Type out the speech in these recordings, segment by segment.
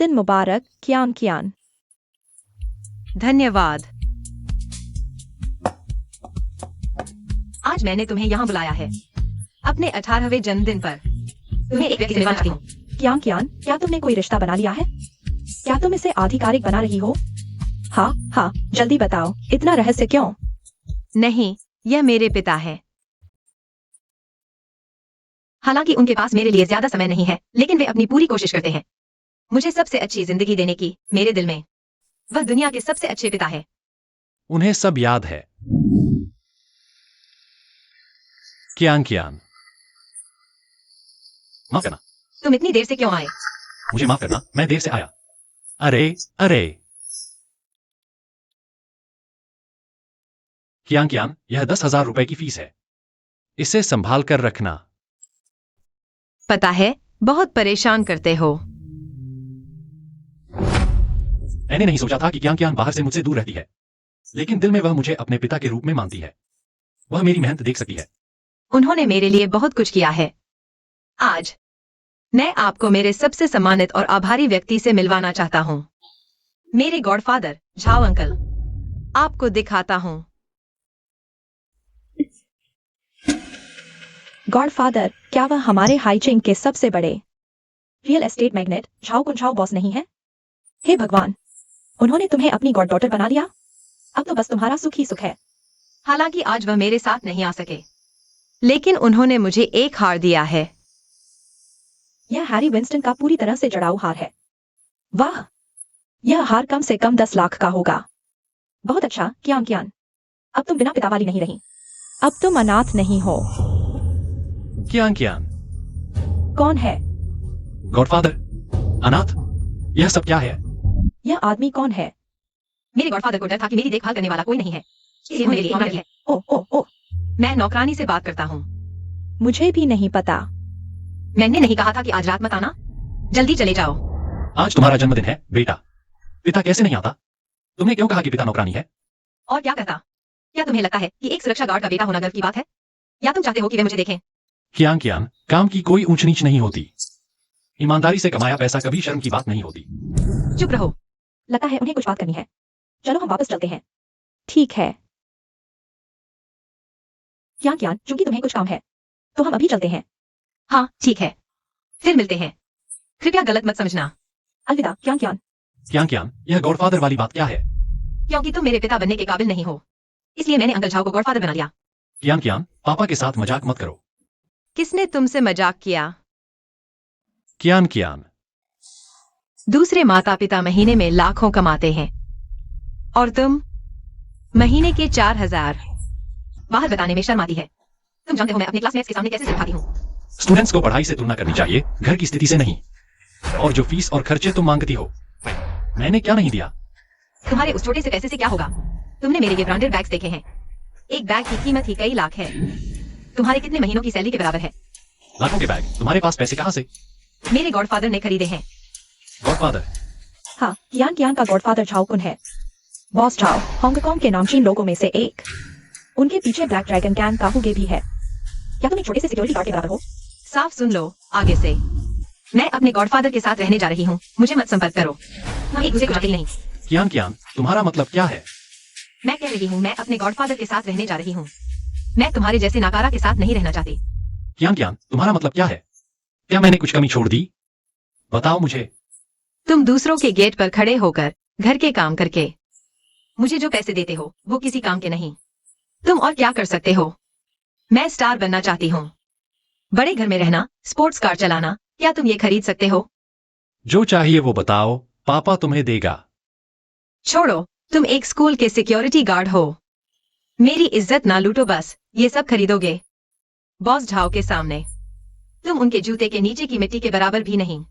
दिन मुबारक कियान कियान। धन्यवाद। आज मैंने तुम्हें यहाँ बुलाया है अपने 18वें जन्मदिन पर। तुम्हें एक व्यक्ति से मिलवाना चाहती हूँ। कियान कियान, क्या तुमने कोई रिश्ता बना लिया है? क्या तुम इसे आधिकारिक बना रही हो? हाँ हाँ, जल्दी बताओ, इतना रहस्य क्यों? नहीं, यह मेरे पिता है। हालांकि उनके पास मेरे लिए ज्यादा समय नहीं है, लेकिन वे अपनी पूरी कोशिश करते हैं मुझे सबसे अच्छी जिंदगी देने की। मेरे दिल में वह दुनिया के सबसे अच्छे पिता है। उन्हें सब याद है। कियान कियान, माफ करना। तुम इतनी देर से क्यों आए? मुझे माफ करना, मैं देर से आया। अरे अरे कियान कियान, यह 10,000 रुपए की फीस है। इसे संभाल कर रखना। पता है, बहुत परेशान करते हो। मैंने नहीं सोचा था कि कियान कियान बाहर से मुझसे दूर रहती है, लेकिन दिल में वह मुझे अपने पिता के रूप में मानती है। वह मेरी मेहनत देख सकती है। उन्होंने मेरे लिए बहुत कुछ किया है। आज मैं आपको मेरे सबसे सम्मानित और आभारी व्यक्ति से मिलवाना चाहता हूँ, मेरे गॉडफादर झाओ अंकल। आपको दिखाता हूँ। गॉडफादर, क्या वह हमारे हाईचिंग के सबसे बड़े रियल एस्टेट मैग्नेट झाओ कुंझाओ बॉस नहीं है? हे भगवान, उन्होंने तुम्हें अपनी गॉड डॉटर बना लिया। अब तो बस तुम्हारा सुख ही सुख है। हालांकि आज वह मेरे साथ नहीं आ सके, लेकिन उन्होंने मुझे एक हार दिया है। यह हैरी विंस्टन का पूरी तरह से जड़ाऊ हार है। वाह, यह हार कम से कम 10 लाख का होगा। बहुत अच्छा कियान कियान, अब तुम बिना पिता वाली नहीं रही। अब तुम अनाथ नहीं हो। कियान कियान, कौन है? गॉडफादर, अनाथ, यह सब क्या है? यह आदमी कौन है? मेरे गॉडफादर को डर था कि मेरी देखभाल करने वाला कोई नहीं है, इसलिए उन्होंने मेरे लिए नौकरी है। ओ ओ ओ, मैं नौकरानी से बात करता हूँ। मुझे भी नहीं पता। मैंने नहीं कहा था कि आज रात मत आना। जल्दी चले जाओ। आज तुम्हारा जन्मदिन है बेटा। पिता कैसे नहीं आता? तुमने क्यों कहा कि पिता नौकरानी है? और क्या कहता? क्या तुम्हें लगता है कि एक सुरक्षा गार्ड का बेटा होना गर्व की बात है? या तुम चाहते हो कि वे मुझे देखें? कियान कियान, काम की कोई ऊंच नीच नहीं होती। ईमानदारी से कमाया पैसा कभी शर्म की बात नहीं होती। चुप रहो। लगता है उन्हें कुछ बात करनी है। चलो हम वापस चलते हैं। ठीक है कियान कियान, चूंकि तुम्हें कुछ काम है तो हम अभी चलते हैं। हाँ ठीक है, फिर मिलते हैं। कृपया गलत मत समझना। अलविदा कियान कियान। कियान कियान, यह गॉडफादर वाली बात क्या है? क्योंकि तुम मेरे पिता बनने के काबिल नहीं हो, इसलिए मैंने अंकल झाओ को गॉडफादर बना लिया। कियान कियान, पापा के साथ मजाक मत करो। किसने तुमसे मजाक किया? कियान कियान, दूसरे माता पिता महीने में लाखों कमाते हैं और तुम महीने के 4,000। बाहर बताने में शर्म आती है। तुम जानते हो मैं अपने क्लासमेट्स के सामने कैसे सिर खाती हूँ। स्टूडेंट्स को पढ़ाई से तुलना करनी चाहिए, घर की स्थिति से नहीं। और जो फीस और खर्चे तुम मांगती हो, मैंने क्या नहीं दिया? तुम्हारे उस छोटे से पैसे से क्या होगा? तुमने मेरे ये ब्रांडेड बैग्स देखे हैं। एक बैग की कीमत ही कई लाख है। तुम्हारे कितने महीनों की सैलरी के बराबर है? लाखों के बैग, तुम्हारे पास पैसे कहाँ से? मेरे गॉडफादर ने खरीदे हैं। गॉडफादर? हाँ, कियान कियान का गॉडफादर झाओ कुन है। बॉस झाओ हांगकांग के नामचीन लोगों में से एक। उनके पीछे ब्लैक ड्रैगन गैंग काहुगे भी है। क्या तुम एक छोटे से सिक्योरिटी गार्ड के बराबर हो? साफ सुन लो आगे से। मैं अपने गॉडफादर के साथ रहने जा रही हूँ, मुझे मत संपर्क करो। हम एक दूसरे को जानते नहीं। कियान कियान, तुम्हारा मतलब क्या है? मैं कह रही हूँ मैं अपने गॉडफादर के साथ रहने जा रही हूँ। मैं तुम्हारे जैसे नाकारा के साथ नहीं रहना चाहती। कियान कियान, तुम्हारा मतलब क्या है? क्या मैंने कुछ कमी छोड़ दी? बताओ मुझे। तुम दूसरों के गेट पर खड़े होकर घर के काम करके मुझे जो पैसे देते हो वो किसी काम के नहीं। तुम और क्या कर सकते हो? मैं स्टार बनना चाहती हूँ, बड़े घर में रहना, स्पोर्ट्स कार चलाना। क्या तुम ये खरीद सकते हो? जो चाहिए वो बताओ, पापा तुम्हें देगा। छोड़ो, तुम एक स्कूल के सिक्योरिटी गार्ड हो। मेरी इज्जत ना लूटो, बस ये सब खरीदोगे बॉस झाओ के सामने। तुम उनके जूते के नीचे की मिट्टी के बराबर भी नहीं।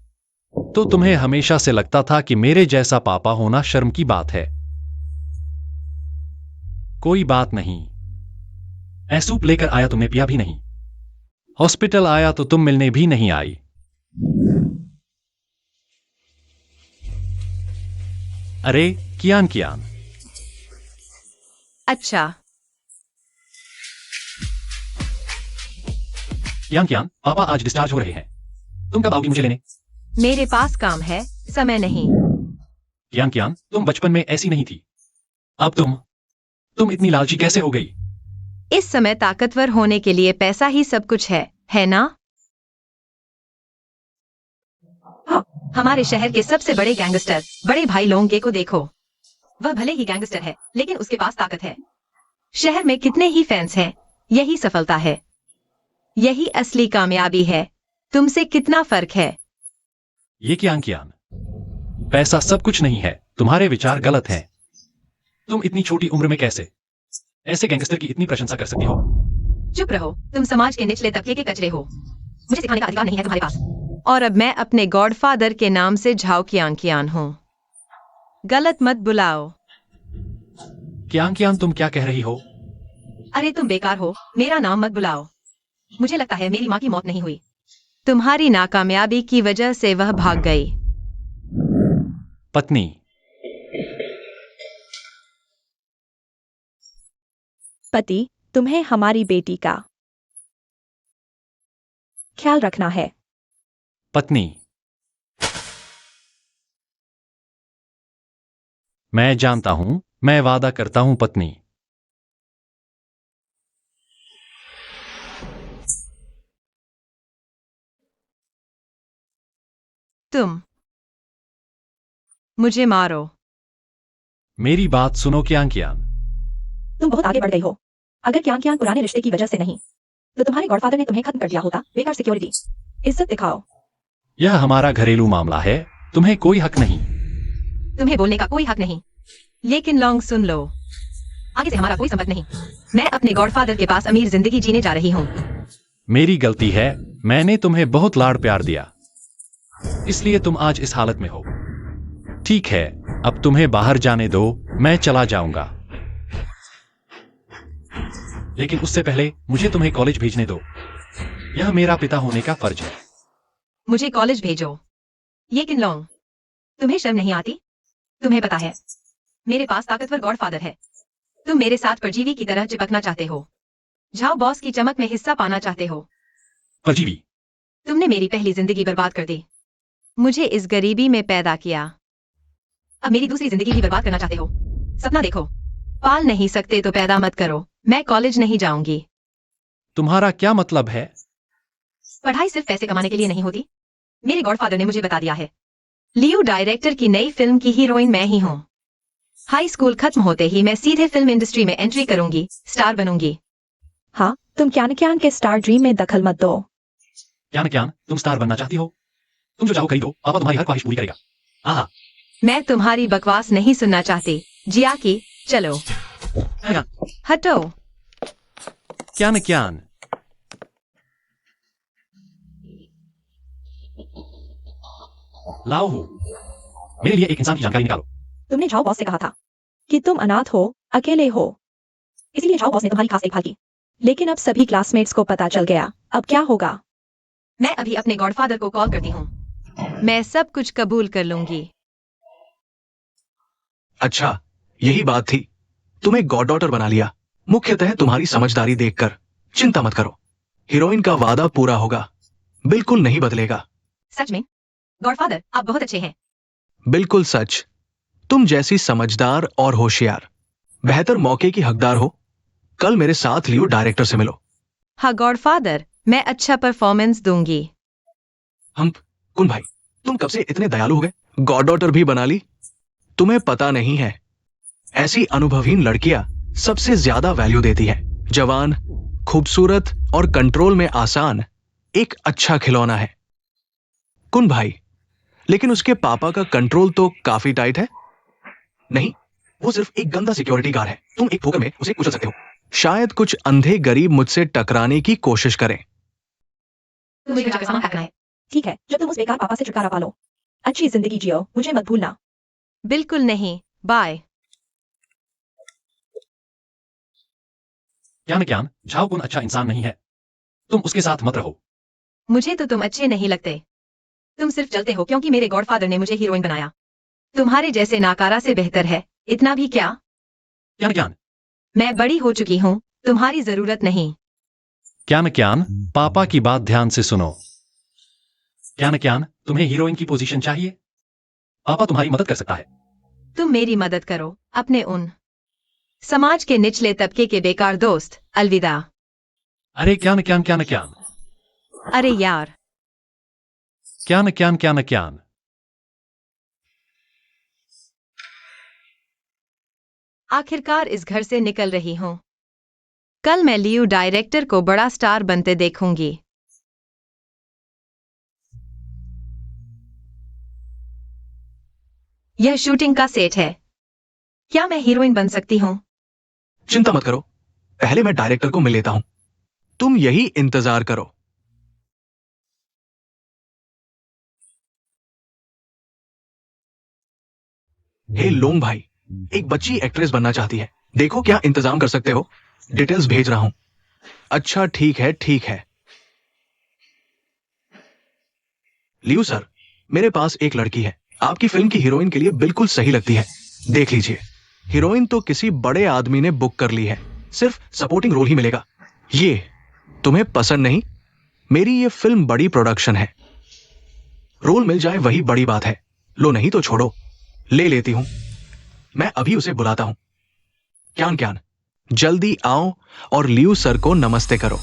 तो तुम्हें हमेशा से लगता था कि मेरे जैसा पापा होना शर्म की बात है। कोई बात नहीं। ऐसूप लेकर आया, तुमने पिया भी नहीं। हॉस्पिटल आया तो तुम मिलने भी नहीं आई। अरे कियान कियान। अच्छा, कियान कियान, पापा आज डिस्चार्ज हो रहे हैं। तुम कब आओगी मुझे लेने? मेरे पास काम है, समय नहीं। कियांग कियांग, तुम बचपन में ऐसी नहीं थी। अब तुम इतनी लालची कैसे हो गई? इस समय ताकतवर होने के लिए पैसा ही सब कुछ है ना? हाँ, हमारे शहर के सबसे बड़े गैंगस्टर बड़े भाई लोंगे को देखो। वह भले ही गैंगस्टर है, लेकिन उसके पास ताकत है। शहर में कितने ही फैंस हैं, यही सफलता है, यही असली कामयाबी है। तुमसे कितना फर्क है? ये कियांग कियांग, पैसा सब कुछ नहीं है, तुम्हारे विचार गलत हैं। तुम इतनी छोटी उम्र में कैसे ऐसे गैंगस्टर की इतनी प्रशंसा कर सकती हो? चुप रहो, तुम समाज के निचले तबके के कचरे हो। मुझे सिखाने का अधिकार नहीं है तुम्हारे पास। और अब मैं अपने गॉडफादर के नाम से झाओ कियांग कियान हूँ। गलत मत बुलाओ। कियांग कियांग, तुम क्या कह रही हो? अरे तुम बेकार हो, मेरा नाम मत बुलाओ। मुझे लगता है मेरी माँ की मौत नहीं हुई। तुम्हारी नाकामयाबी की वजह से वह भाग गई। पत्नी, पति, तुम्हें हमारी बेटी का ख्याल रखना है। पत्नी, मैं जानता हूं, मैं वादा करता हूं पत्नी। तुम मुझे मारो। मेरी बात सुनो कियांग कियांग। तुम बहुत आगे बढ़ गई हो। अगर कियांग कियांग पुराने रिश्ते की वजह से नहीं, तो तुम्हारे गॉडफादर ने तुम्हें खत्म कर दिया होता। बेकार सिक्योरिटी, इज्जत दिखाओ। यह हमारा घरेलू मामला है, तुम्हें कोई हक नहीं। तुम्हें बोलने का कोई हक नहीं। लेकिन लॉन्ग सुन लो, आगे से हमारा कोई संबंध नहीं। मैं अपने गॉडफादर के पास अमीर जिंदगी जीने जा रही हूँ। मेरी गलती है, मैंने तुम्हें बहुत लाड़ प्यार दिया, इसलिए तुम आज इस हालत में हो। ठीक है, अब तुम्हें बाहर जाने दो, मैं चला जाऊंगा। लेकिन उससे पहले मुझे तुम्हें कॉलेज भेजने दो। यह मेरा पिता होने का फर्ज है। मुझे कॉलेज भेजो। लेकिन लॉन्ग, तुम्हें शर्म नहीं आती? तुम्हें पता है, मेरे पास ताकतवर गॉडफादर है। तुम मेरे साथ परजीवी की तरह चिपकना चाहते हो। जाओ, बॉस की चमक में हिस्सा पाना चाहते हो। परजीवी? तुमने मेरी पहली जिंदगी बर्बाद कर दी। मुझे इस गरीबी में पैदा किया। अब मेरी दूसरी जिंदगी भी बर्बाद करना चाहते हो। सपना देखो, पाल नहीं सकते तो पैदा मत करो। मैं कॉलेज नहीं जाऊंगी। तुम्हारा क्या मतलब है? पढ़ाई सिर्फ पैसे कमाने के लिए नहीं होती। मेरे गॉडफादर ने मुझे बता दिया है। लियो डायरेक्टर की नई फिल्म की हीरोइन मैं ही हूँ। हाई स्कूल खत्म होते ही मैं सीधे फिल्म इंडस्ट्री में एंट्री करूंगी, स्टार बनूंगी। हाँ, तुम कियांग कियांग के स्टार ड्रीम में दखल मत दो। कियांग कियांग, तुम स्टार बनना चाहती हो? तुम जो चाहो खरीदो, पापा तुम्हारी हर ख्वाहिश पूरी करेगा। आहा। मैं तुम्हारी बकवास नहीं सुनना चाहती। जिया की, चलो हटो। कियांग कियांग, लाओ हो, मेरे लिए एक इंसान की जानकारी निकालो। तुमने झाओ बॉस से कहा था कि तुम अनाथ हो, अकेले हो, इसीलिए झाओ बॉस ने तुम्हारी खास देखभाल की। लेकिन अब सभी क्लासमेट्स को पता चल गया। अब क्या होगा? मैं अभी अपने गॉडफादर को कॉल करती हूँ। मैं सब कुछ कबूल कर लूंगी। अच्छा, यही बात थी। तुम्हें गॉड डॉटर बना लिया, मुख्यतः तुम्हारी समझदारी देखकर। चिंता मत करो, हीरोइन का वादा पूरा होगा, बिल्कुल नहीं बदलेगा। सच में? गॉडफादर, आप बहुत अच्छे हैं। बिल्कुल सच। तुम जैसी समझदार और होशियार, बेहतर मौके की हकदार हो। कल मेरे साथ लियो डायरेक्टर से मिलो। हाँ गॉडफादर, मैं अच्छा परफॉर्मेंस दूंगी। हम कुन भाई, तुम कब से इतने दयालु हो गए? गॉड डॉटर भी बना ली? तुम्हें पता नहीं है, ऐसी अनुभवहीन लड़कियां सबसे ज्यादा वैल्यू देती है। जवान, खूबसूरत और कंट्रोल में आसान, एक अच्छा खिलौना है कुन भाई। लेकिन उसके पापा का कंट्रोल तो काफी टाइट है। नहीं, वो सिर्फ एक गंदा सिक्योरिटी गार्ड है। तुम एक ठोकर में उसे कुचल सकते हो। शायद कुछ अंधे गरीब मुझसे टकराने की कोशिश करें। मुझे घर जाकर सामान पैक करना है। ठीक है, जब तुम उस बेकार पापा से छुटकारा पालो, अच्छी जिंदगी जियो, मुझे मत भूलना। बिल्कुल नहीं, बाय। कियांग कियांग, झाओ कुन अच्छा इंसान नहीं है, तुम उसके साथ मत रहो। मुझे तो तुम अच्छे नहीं लगते। तुम सिर्फ चलते हो क्योंकि मेरे गॉडफादर ने मुझे हीरोइन बनाया। तुम्हारे जैसे नाकारा से बेहतर है। इतना भी क्या? कियांग कियांग, मैं बड़ी हो चुकी हूँ, तुम्हारी जरूरत नहीं। कियांग कियांग, पापा की बात ध्यान से सुनो। कियांग कियांग, तुम्हें हीरोइन की पोजीशन चाहिए? पापा तुम्हारी मदद कर सकता है। तुम मेरी मदद करो अपने उन समाज के निचले तबके के बेकार दोस्त। अलविदा। अरे क्या न क्या न क्या न क्या न अरे यार, क्या न क्या न क्या न क्या न आखिरकार इस घर से निकल रही हूँ। कल मैं लियो डायरेक्टर को बड़ा स्टार बनते देखूंगी। यह शूटिंग का सेट है। क्या मैं हीरोइन बन सकती हूँ? चिंता मत करो, पहले मैं डायरेक्टर को मिल लेता हूं। तुम यही इंतजार करो। हे लोंग भाई, एक बच्ची एक्ट्रेस बनना चाहती है। देखो क्या इंतजाम कर सकते हो। डिटेल्स भेज रहा हूं। अच्छा ठीक है ठीक है। लियो सर, मेरे पास एक लड़की है, आपकी फिल्म की हीरोइन के लिए बिल्कुल सही लगती है। देख लीजिए, हीरोइन तो किसी बड़े आदमी ने बुक कर ली है, सिर्फ सपोर्टिंग रोल ही मिलेगा। ये तुम्हें पसंद नहीं? मेरी ये फिल्म बड़ी प्रोडक्शन है, रोल मिल जाए वही बड़ी बात है। लो नहीं तो छोड़ो, ले लेती हूं। मैं अभी उसे बुलाता हूं। क्यान क्यान, जल्दी आओ और लियो सर को नमस्ते करो।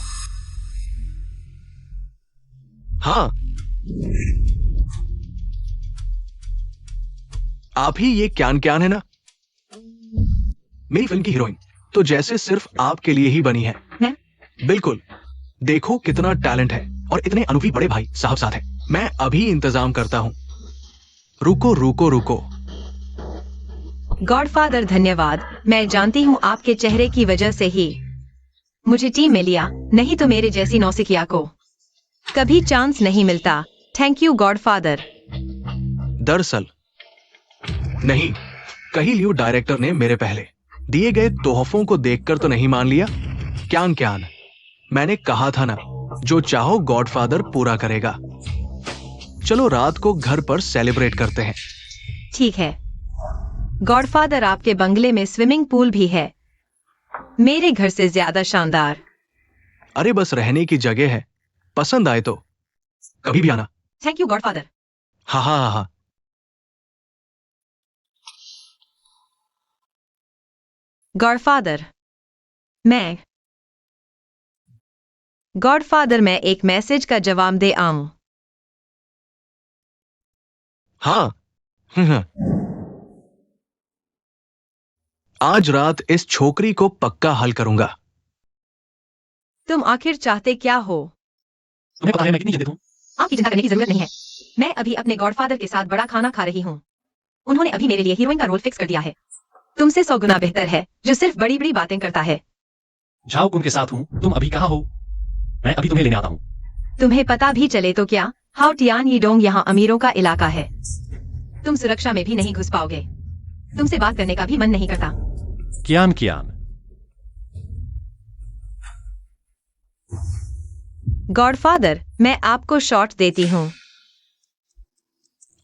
हाँ, आप ही ये क्यान क्यान है ना, मेरी फिल्म की हीरोइन, तो जैसे सिर्फ आपके लिए ही बनी है। हैं? बिल्कुल, देखो कितना टैलेंट है और इतने अनुभवी बड़े भाई साहब साथ है। मैं अभी इंतजाम करता हूं। रुको रुको रुको। गॉडफादर धन्यवाद। मैं जानती हूँ आपके चेहरे की वजह से ही मुझे टीम में लिया, नहीं तो मेरे जैसी नौसिखिया को कभी चांस नहीं मिलता। Thank you godfather. दरअसल नहीं, कहीं लियो डायरेक्टर ने मेरे पहले दिए गए तोहफों को देखकर तो नहीं मान लिया। क्यान क्यान, मैंने कहा था ना, जो चाहो गॉडफादर पूरा करेगा। चलो रात को घर पर सेलिब्रेट करते हैं। ठीक है गॉडफादर, आपके बंगले में स्विमिंग पूल भी है, मेरे घर से ज्यादा शानदार। अरे बस रहने की जगह है, पसंद आए तो कभी भी आना। Thank you godfather. हाँ हाँ हाँ हाँ। गॉडफादर मैं एक मैसेज का जवाब दे आऊं। हाँ आज रात इस छोकरी को पक्का हल करूंगा। तुम आखिर चाहते क्या हो? तुम्हें पता है मैं कितनी जल्दी हूँ। आपकी चिंता करने की जरूरत नहीं है। मैं अभी अपने गॉडफादर के साथ बड़ा खाना खा रही हूँ। उन्होंने अभी मेरे लिए हीरोइन का रोल फिक्स कर दिया है। तुमसे 100 गुना बेहतर है, जो सिर्फ बड़ी बड़ी बातें करता है। झाओ कुन के साथ हूँ। तुम अभी कहाँ हो? मैं अभी तुम्हें लेने आता हूँ। तुम्हें पता भी चले तो क्या, हाउ टियान यीडोंग यहाँ अमीरों का इलाका है। तुम सुरक्षा में भी नहीं घुस पाओगे। तुमसे बात करने का भी मन नहीं करता। क्यान क्यान, गॉडफादर मैं आपको शॉट देती हूँ।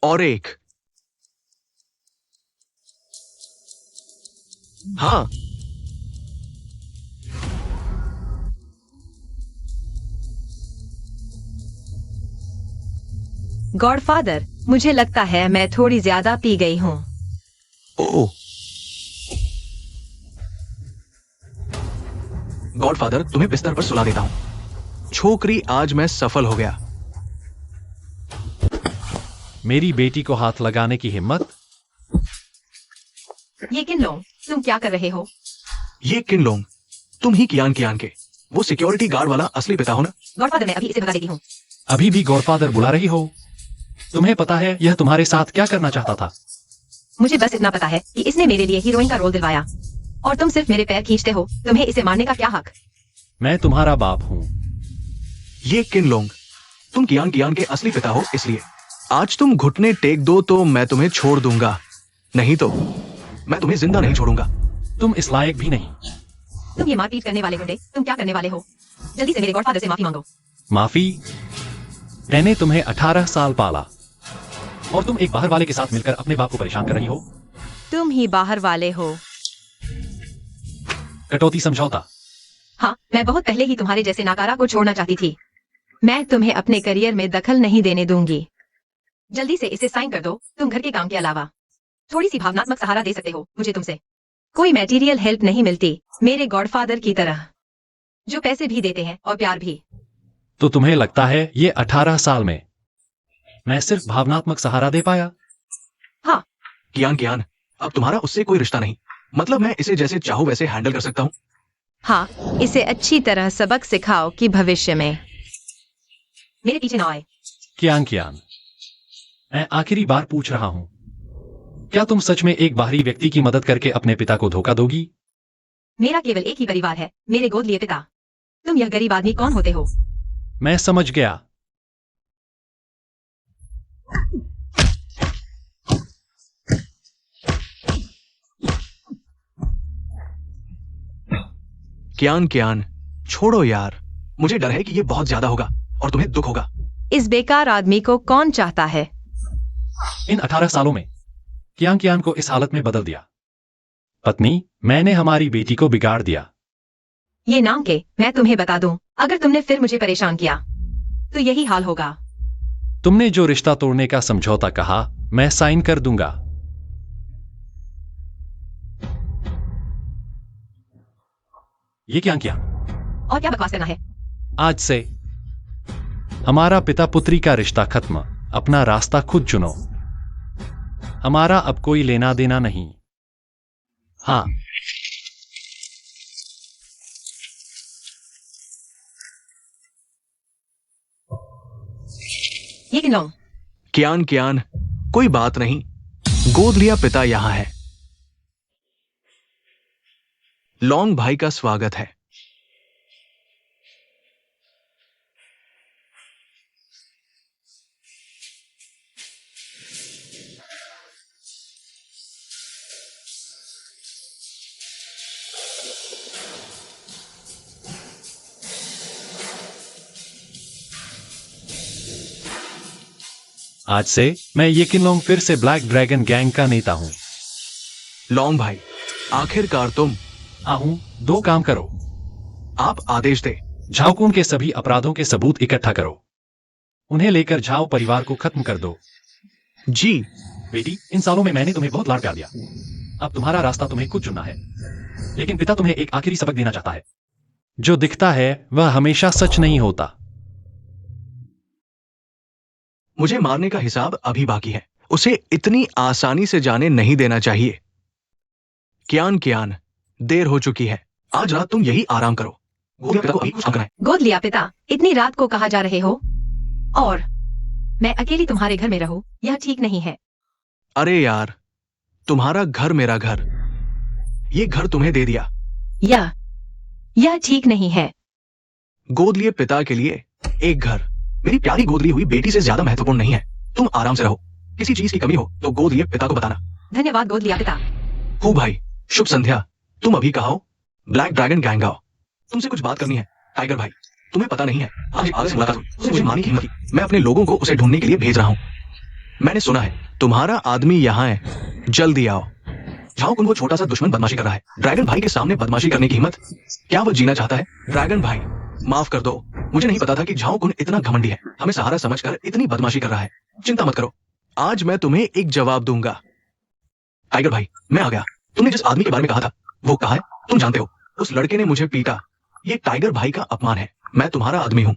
और एक। हाँ गॉडफादर मुझे लगता है मैं थोड़ी ज्यादा पी गई हूँ। ओ गॉडफादर, तुम्हें बिस्तर पर सुला देता हूं। छोकरी, आज मैं सफल हो गया। मेरी बेटी को हाथ लगाने की हिम्मत? ये किन लोग, तुम क्या कर रहे हो? ये किन लोग? तुम ही कियान कियान के वो सिक्योरिटी गार्ड वाला असली पिता हो ना? गॉडफादर मैं अभी इसे भगा देती हूँ। अभी भी गॉडफादर बुला रही हो? तुम्हें पता है यह तुम्हारे साथ क्या करना चाहता था? मुझे बस इतना पता है कि इसने मेरे लिए हीरोइन का रोल दिलवाया और तुम सिर्फ मेरे पैर खींचते हो। तुम्हें इसे मारने का क्या हक? मैं तुम्हारा बाप हूँ। ये किन लोग? तुम कियान कियान के असली पिता हो, इसलिए आज तुम घुटने टेक दो तो मैं तुम्हें छोड़ दूंगा, नहीं तो मैं तुम्हें जिंदा नहीं छोड़ूंगा। तुम इस लायक भी नहीं। तुम ये मारपीट करने वाले गुंडे, तुम क्या करने वाले हो? जल्दी से मेरे गॉडफादर से माफी मांगो। माफी? मैंने तुम्हें 18 साल पाला और तुम एक बाहर वाले के साथ मिलकर अपने बाप को परेशान कर रही हो। तुम ही बाहर वाले हो। कटौती समझौता। हाँ, मैं बहुत पहले ही तुम्हारे जैसे नाकारा को छोड़ना चाहती थी। मैं तुम्हें अपने करियर में दखल नहीं देने दूंगी। जल्दी से इसे साइन कर दो। तुम घर के काम के अलावा थोड़ी सी भावनात्मक सहारा दे सकते हो मुझे। तुमसे कोई मटेरियल हेल्प नहीं मिलती, मेरे गॉडफादर की तरह, जो पैसे भी देते हैं और प्यार भी। तो तुम्हें लगता है ये 18 साल में मैं सिर्फ भावनात्मक सहारा दे पाया? कियान कियान, अब तुम्हारा उससे कोई रिश्ता नहीं। मतलब मैं इसे जैसे चाहूं वैसे हैंडल कर सकता हूँ। हाँ, इसे अच्छी तरह सबक सिखाओ कि भविष्य में मेरे पीछे ना आए। कियान कियान, मैं आखिरी बार पूछ रहा हूं, क्या तुम सच में एक बाहरी व्यक्ति की मदद करके अपने पिता को धोखा दोगी? मेरा केवल एक ही परिवार है, मेरे गोद लिए पिता। तुम यह गरीब आदमी कौन होते हो? मैं समझ गया। कियान कियान, छोड़ो यार। मुझे डर है कि ये बहुत ज्यादा होगा और तुम्हें दुख होगा। इस बेकार आदमी को कौन चाहता है? इन 18 सालों में कियान कियान को इस हालत में बदल दिया। पत्नी, मैंने हमारी बेटी को बिगाड़ दिया। ये नाम के मैं तुम्हें बता दूं, अगर तुमने फिर मुझे परेशान किया तो यही हाल होगा। तुमने जो रिश्ता तोड़ने का समझौता कहा, मैं साइन कर दूंगा। ये क्या किया? और क्या बकवास करना है? आज से हमारा पिता पुत्री का रिश्ता खत्म। अपना रास्ता खुद चुनो। हमारा अब कोई लेना देना नहीं। हाँ, ये किन लोग? कियान कियान, कोई बात नहीं। गोद लिया पिता यहां है। लॉन्ग भाई का स्वागत है। आज से मैं ये किनलोंग फिर से ब्लैक ड्रैगन गैंग का नेता हूं। लॉन्ग भाई, आखिरकार तुम। हूं, दो काम करो। आप आदेश दे। झाओकुन के सभी अपराधों के सबूत इकट्ठा करो। उन्हें लेकर झाओ परिवार को खत्म कर दो। जी। बेटी, इन सालों में मैंने तुम्हें बहुत लाड प्यार दिया। अब तुम्हारा रास्ता तुम्हें खुद चुनना है। लेकिन पिता तुम्हें एक आखिरी सबक देना चाहता है। जो दिखता है वह हमेशा सच नहीं होता। मुझे मारने का हिसाब अभी बाकी है। उसे इतनी आसानी से जाने नहीं देना चाहिए। कियान कियान, देर हो चुकी है। आज रात तुम यही आराम करो। गोद लिया पिता को अभी कुछ काम करना है। गोद लिया पिता, इतनी रात को कहाँ जा रहे हो? और मैं अकेली तुम्हारे घर में रहूं, यह ठीक नहीं है। अरे यार, तुम्हारा घर मेरा घर। ये घर तुम्हें दे दिया। यह ठीक नहीं है। गोद लिए पिता के लिए एक घर मेरी प्यारी गोद ली हुई बेटी से ज्यादा महत्वपूर्ण नहीं है। तुम आराम से रहो। किसी चीज की कमी हो तो गोद लिए पिता को बताना। धन्यवाद गोद लिया पिता। हो भाई, शुभ संध्या। तुम अभी कहा हो ब्लैक ड्रैगन गैंग आओ। तुमसे कुछ बात करनी है। टाइगर भाई, तुम्हें पता नहीं है, आज आगे से मुलाकात हुई। उसने मुझे मारने की हिम्मत की। मैं अपने लोगों को उसे ढूंढने के लिए भेज रहा हूँ। मैंने सुना है तुम्हारा आदमी यहाँ है। जल्दी आओ। झाओ कुन वो छोटा सा दुश्मन बदमाशी कर रहा है। ड्रैगन भाई के सामने बदमाशी करने की हिम्मत? क्या वो जीना चाहता है? ड्रैगन भाई, माफ कर दो। मुझे नहीं पता था कि झाओ कुन इतना घमंडी है। हमें सहारा समझकर इतनी बदमाशी कर रहा है। चिंता मत करो, आज मैं तुम्हें एक जवाब दूंगा। टाइगर भाई, मैं आ गया। तुमने जिस आदमी के बारे में कहा था, वो कहाँ है? तुम जानते हो, उस लड़के ने मुझे पीटा। ये टाइगर भाई का अपमान है। मैं तुम्हारा आदमी हूं।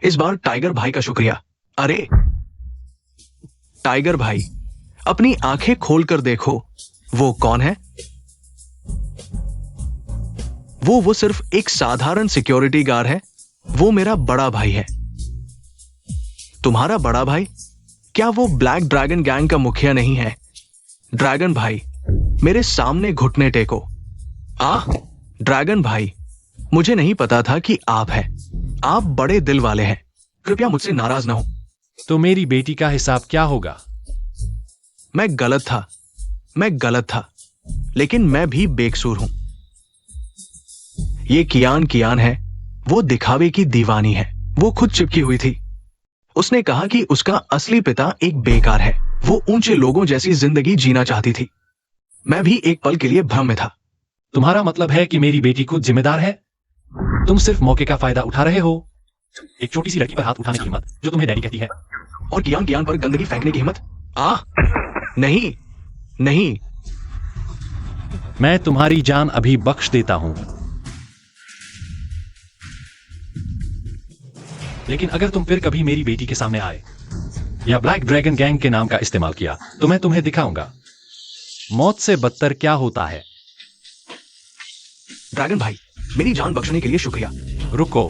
इस बार टाइगर भाई का शुक्रिया। अरे टाइगर भाई, अपनी आंखें खोलकर देखो, वो कौन है? वो सिर्फ एक साधारण सिक्योरिटी गार्ड है। वो मेरा बड़ा भाई है। तुम्हारा बड़ा भाई? क्या वो ब्लैक ड्रैगन गैंग का मुखिया नहीं है? ड्रैगन भाई, मेरे सामने घुटने टेको। ड्रैगन भाई, मुझे नहीं पता था कि आप हैं। आप बड़े दिल वाले हैं। कृपया मुझसे नाराज ना हो। तो मेरी बेटी का हिसाब क्या होगा? मैं गलत था, लेकिन मैं भी बेकसूर हूं। ये कियान है। वो दिखावे की दीवानी है। वो खुद चिपकी हुई थी। उसने कहा कि उसका असली पिता एक बेकार है। वो ऊंचे लोगों जैसी जिंदगी जीना चाहती थी। मैं भी एक पल के लिए भ्रम में था। तुम्हारा मतलब है कि मेरी बेटी खुद जिम्मेदार है? तुम सिर्फ मौके का फायदा उठा रहे हो। एक छोटी सी लड़की पर हाथ उठाने की हिम्मत, जो तुम्हें डैडी कहती है। और कियान कियान पर गंदगी फेंकने की हिम्मत? नहीं, नहीं। मैं तुम्हारी जान अभी बख्श देता हूं, लेकिन अगर तुम फिर कभी मेरी बेटी के सामने आए या ब्लैक ड्रैगन गैंग के नाम का इस्तेमाल किया तो मैं तुम्हें दिखाऊंगा मौत से बदतर क्या होता है। ड्रैगन भाई, मेरी जान बख्शने के लिए शुक्रिया। रुको,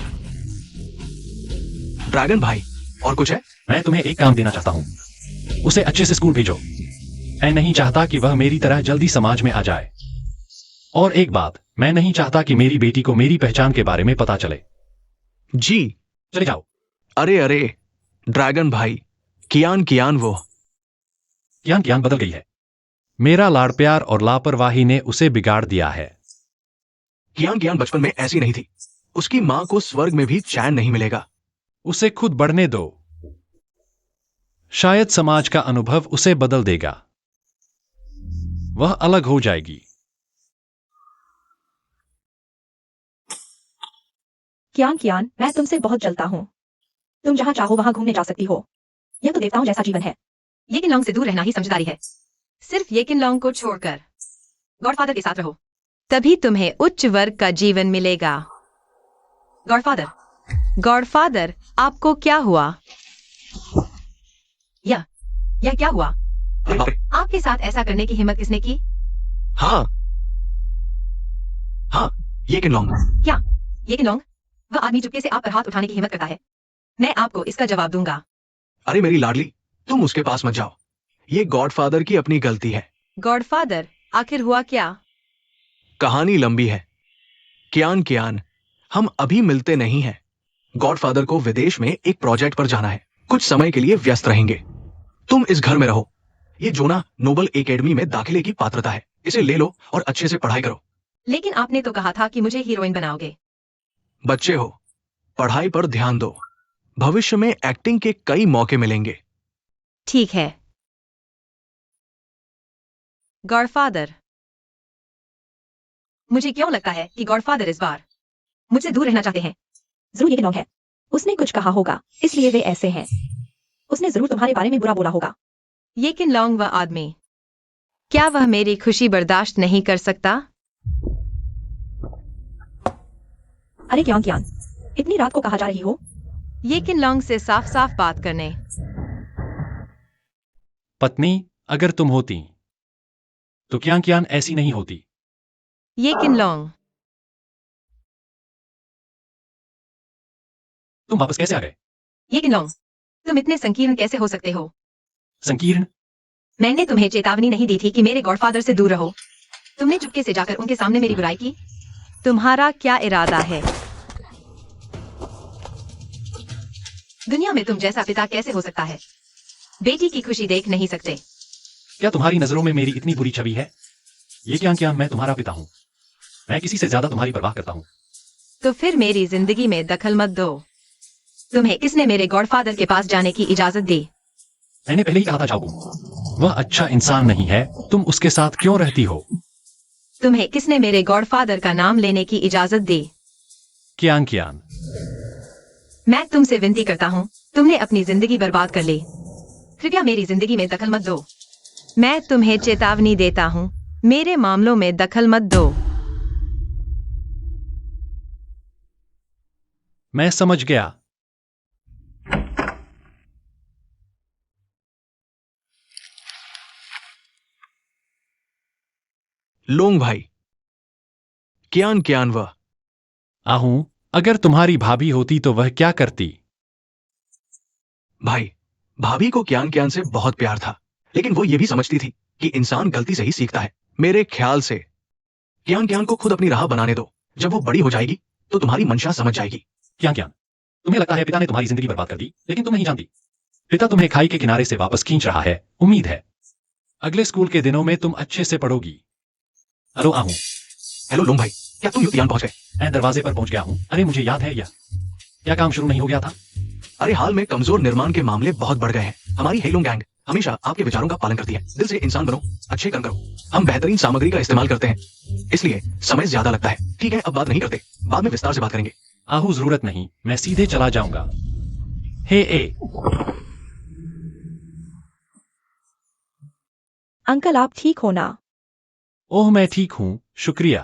ड्रैगन भाई, और कुछ है? मैं तुम्हें एक काम देना चाहता हूं, उसे अच्छे से स्कूल भेजो। मैं नहीं चाहता कि वह मेरी तरह जल्दी समाज में आ जाए। और एक बात, मैं नहीं चाहता कि मेरी बेटी को मेरी पहचान के बारे में पता चले। जी। चले जाओ। अरे अरे ड्रैगन भाई, कियान कियान वो। कियान कियान बदल गई है। मेरा लाड़ प्यार और लापरवाही ने उसे बिगाड़ दिया है। कियान कियान बचपन में ऐसी नहीं थी। उसकी मां को स्वर्ग में भी चैन नहीं मिलेगा। उसे खुद बढ़ने दो, शायद समाज का अनुभव उसे बदल देगा। वह अलग हो जाएगी। कियान कियान, मैं तुमसे बहुत जलता हूँ। तुम जहाँ चाहो वहाँ घूमने जा सकती हो। यह तो देवताओं जैसा जीवन है। ये किन लॉन्ग से दूर रहना ही समझदारी है। सिर्फ ये किन लॉन्ग को छोड़कर गॉडफादर के साथ रहो, तभी तुम्हें उच्च वर्ग का जीवन मिलेगा। गॉडफादर, गॉडफादर, आपको क्या हुआ? यह क्या हुआ? आपके साथ ऐसा करने की हिम्मत किसने की? हाँ, ये किन लॉन्ग। क्या ये किन लॉन्ग? वह आदमी चुपके से आप पर हाथ उठाने की हिम्मत करता है। मैं आपको इसका जवाब दूंगा। अरे मेरी लाडली, तुम उसके पास मत जाओ। ये गॉडफादर की अपनी गलती है। गॉडफादर, आखिर हुआ क्या? कहानी लंबी है। कियान कियान, हम अभी मिलते नहीं हैं। गॉडफादर को विदेश में एक प्रोजेक्ट पर जाना है। कुछ समय के लिए व्यस्त रहेंगे। तुम इस घर में रहो। ये जोना नोबल एकेडमी में दाखिले की पात्रता है। इसे ले लो और अच्छे से पढ़ाई करो। लेकिन आपने तो कहा था कि मुझे हीरोइन बनाओगे। बच्चे हो, पढ़ाई पर ध्यान दो। भविष्य में एक्टिंग के कई मौके मिलेंगे। ठीक है। गॉडफादर, मुझे क्यों लगता है कि गॉडफादर इस बार मुझसे दूर रहना चाहते हैं। जरूर ये किन लॉन्ग है। उसने कुछ कहा होगा, इसलिए वे ऐसे हैं। उसने जरूर तुम्हारे बारे में बुरा बोला होगा। ये किन लॉन्ग व आदमी, क्या वह मेरी खुशी बर्दाश्त नहीं कर सकता? अरे कियान कियान, इतनी रात को कहाँ जा रही हो? ये किन लॉन्ग से साफ साफ बात करने। पत्नी, अगर तुम होती तो कियान कियान ऐसी नहीं होती। ये किन लॉन्ग, तुम वापस कैसे आ गए? ये किन लॉन्ग, तुम इतने संकीर्ण कैसे हो सकते हो? संकीर्ण? मैंने तुम्हें चेतावनी नहीं दी थी कि मेरे गॉडफादर से दूर रहो। तुमने चुपके से जाकर उनके सामने मेरी बुराई की। तुम्हारा क्या इरादा है? दुनिया में तुम जैसा पिता कैसे हो सकता है? बेटी की खुशी देख नहीं सकते। क्या तुम्हारी नजरों में मेरी इतनी बुरी छवि है? ये कियान कियान, मैं तुम्हारा पिता हूं। मैं किसी से ज्यादा तुम्हारी परवाह करता हूं। तो फिर मेरी जिंदगी में दखल मत दो। तुम्हें किसने मेरे गॉडफादर के पास जाने की इजाजत दी? मैंने पहले ही कहा था जाओ। वह अच्छा इंसान नहीं है, तुम उसके साथ क्यों रहती हो? तुम्हें किसने मेरे गॉडफादर का नाम लेने की इजाजत दी? कियान कियान, मैं तुमसे विनती करता हूँ, तुमने अपनी जिंदगी बर्बाद कर ली। कृपया मेरी जिंदगी में दखल मत दो। मैं तुम्हें चेतावनी देता हूँ, मेरे मामलों में दखल मत दो। मैं समझ गया। लोंग भाई, कियान कियान वह। आहूं, अगर तुम्हारी भाभी होती तो वह क्या करती? भाई, भाभी को कियान कियान से बहुत प्यार था, लेकिन वो ये भी समझती थी कि इंसान गलती से ही सीखता है। मेरे ख्याल से कियान कियान को खुद अपनी राह बनाने दो। जब वो बड़ी हो जाएगी तो तुम्हारी मंशा समझ जाएगी। कियान कियान, तुम्हें लगता है पिता ने तुम्हारी जिंदगी बर्बाद कर दी, लेकिन तुम नहीं जानती। पिता तुम्हें खाई के किनारे से वापस खींच रहा है। उम्मीद है अगले स्कूल के दिनों में तुम अच्छे से पढ़ोगी। हेलो आहूं। हेलो लोंग भाई, क्या तुम युतियान पहुंच गए? मैं दरवाजे पर पहुंच गया हूं। अरे मुझे याद है, यह क्या काम शुरू नहीं हो गया था? अरे हाल में कमजोर निर्माण के मामले बहुत बढ़ गए हैं। हमारी हेलोंग गैंग हमेशा आपके विचारों का पालन करती है। दिल से इंसान बनो, अच्छे कर्म करो। हम बेहतरीन सामग्री का इस्तेमाल करते हैं, इसलिए समय ज्यादा लगता है। ठीक है, अब बात नहीं करते, बाद में विस्तार से बात करेंगे। आहू, जरूरत नहीं, मैं सीधे चला जाऊंगा। हे ए, अंकल आप ठीक हो ना? ओह मैं ठीक हूँ, शुक्रिया।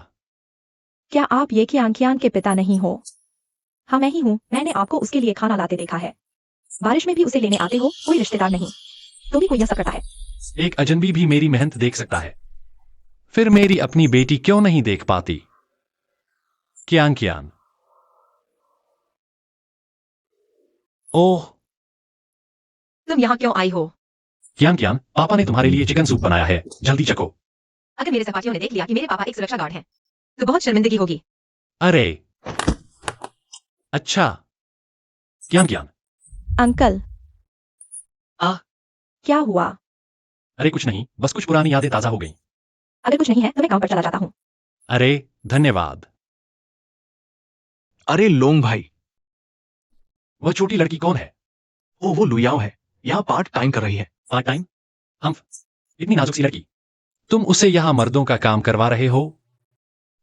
क्या आप ये कियान के पिता नहीं हो? हाँ मैं ही हूँ, मैंने आपको उसके लिए खाना लाते देखा है। बारिश में भी उसे लेने आते हो, कोई रिश्तेदार नहीं। तो भी कोई यह सब करता है। एक अजनबी भी मेरी मेहनत देख सकता है, फिर मेरी अपनी बेटी क्यों नहीं देख पाती? कियान कियान। ओह तुम यहाँ क्यों आई हो? कियान कियान, पापा ने तुम्हारे लिए चिकन सूप बनाया है, जल्दी चखो। अगर मेरे सहपाठियों ने देख लिया कि मेरे पापा एक सुरक्षा गार्ड हैं, तो बहुत शर्मिंदगी होगी। अरे अच्छा। कियान कियान। अंकल आ क्या हुआ? अरे कुछ नहीं, बस कुछ पुरानी यादें ताजा हो गईं। अगर कुछ नहीं है तो मैं काम पर चला जाता हूँ। अरे धन्यवाद। अरे लोंग भाई, वह छोटी लड़की कौन है? ओ वो लुयाओ है, यहाँ पार्ट टाइम कर रही है। Part time? हम इतनी नाजुक सी लड़की, तुम उसे यहाँ मर्दों का काम करवा रहे हो?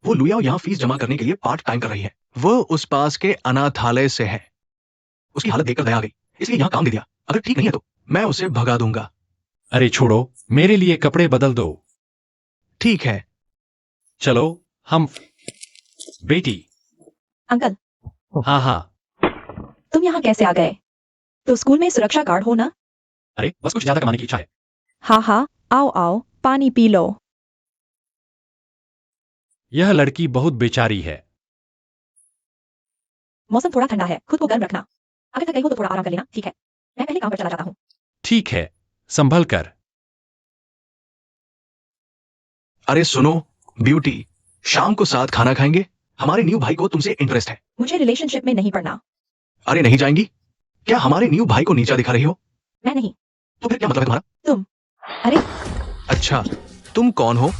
वो लुयाओ यहाँ फीस जमा करने के लिए पार्ट टाइम कर रही है। वो उस पास के अनाथालय से है। उसकी हालत देखकर दया आ गई, इसलिए यहाँ काम दे दिया। अगर ठीक नहीं है तो मैं उसे भगा दूंगा। अरे छोड़ो, मेरे लिए कपड़े बदल दो। ठीक है। चलो हम बेटी। अंकल हाँ हाँ। तुम यहाँ कैसे आ गए? तो स्कूल में सुरक्षा गार्ड हो ना? अरे बस कुछ ज्यादा कमाने की इच्छा है। हाँ हाँ, आओ आओ, पानी पी लो। यह लड़की बहुत बेचारी है। मौसम थोड़ा ठंडा है, खुद को गर्म रखना। अगर थक गई हो तो थोड़ा आराम कर लेना, ठीक है? मैं पहले काम पर चला जाता हूँ। ठीक है, संभल कर। अरे सुनो ब्यूटी, शाम को साथ खाना खाएंगे। हमारे न्यू भाई को तुमसे इंटरेस्ट है। मुझे रिलेशनशिप में नहीं पड़ना। अरे नहीं जाएंगी? क्या हमारे न्यू भाई को नीचा दिखा रही हो? मैं नहीं। तो फिर क्या मतलब है तुम्हारा? तुम। अरे अच्छा, तुम कौन हो?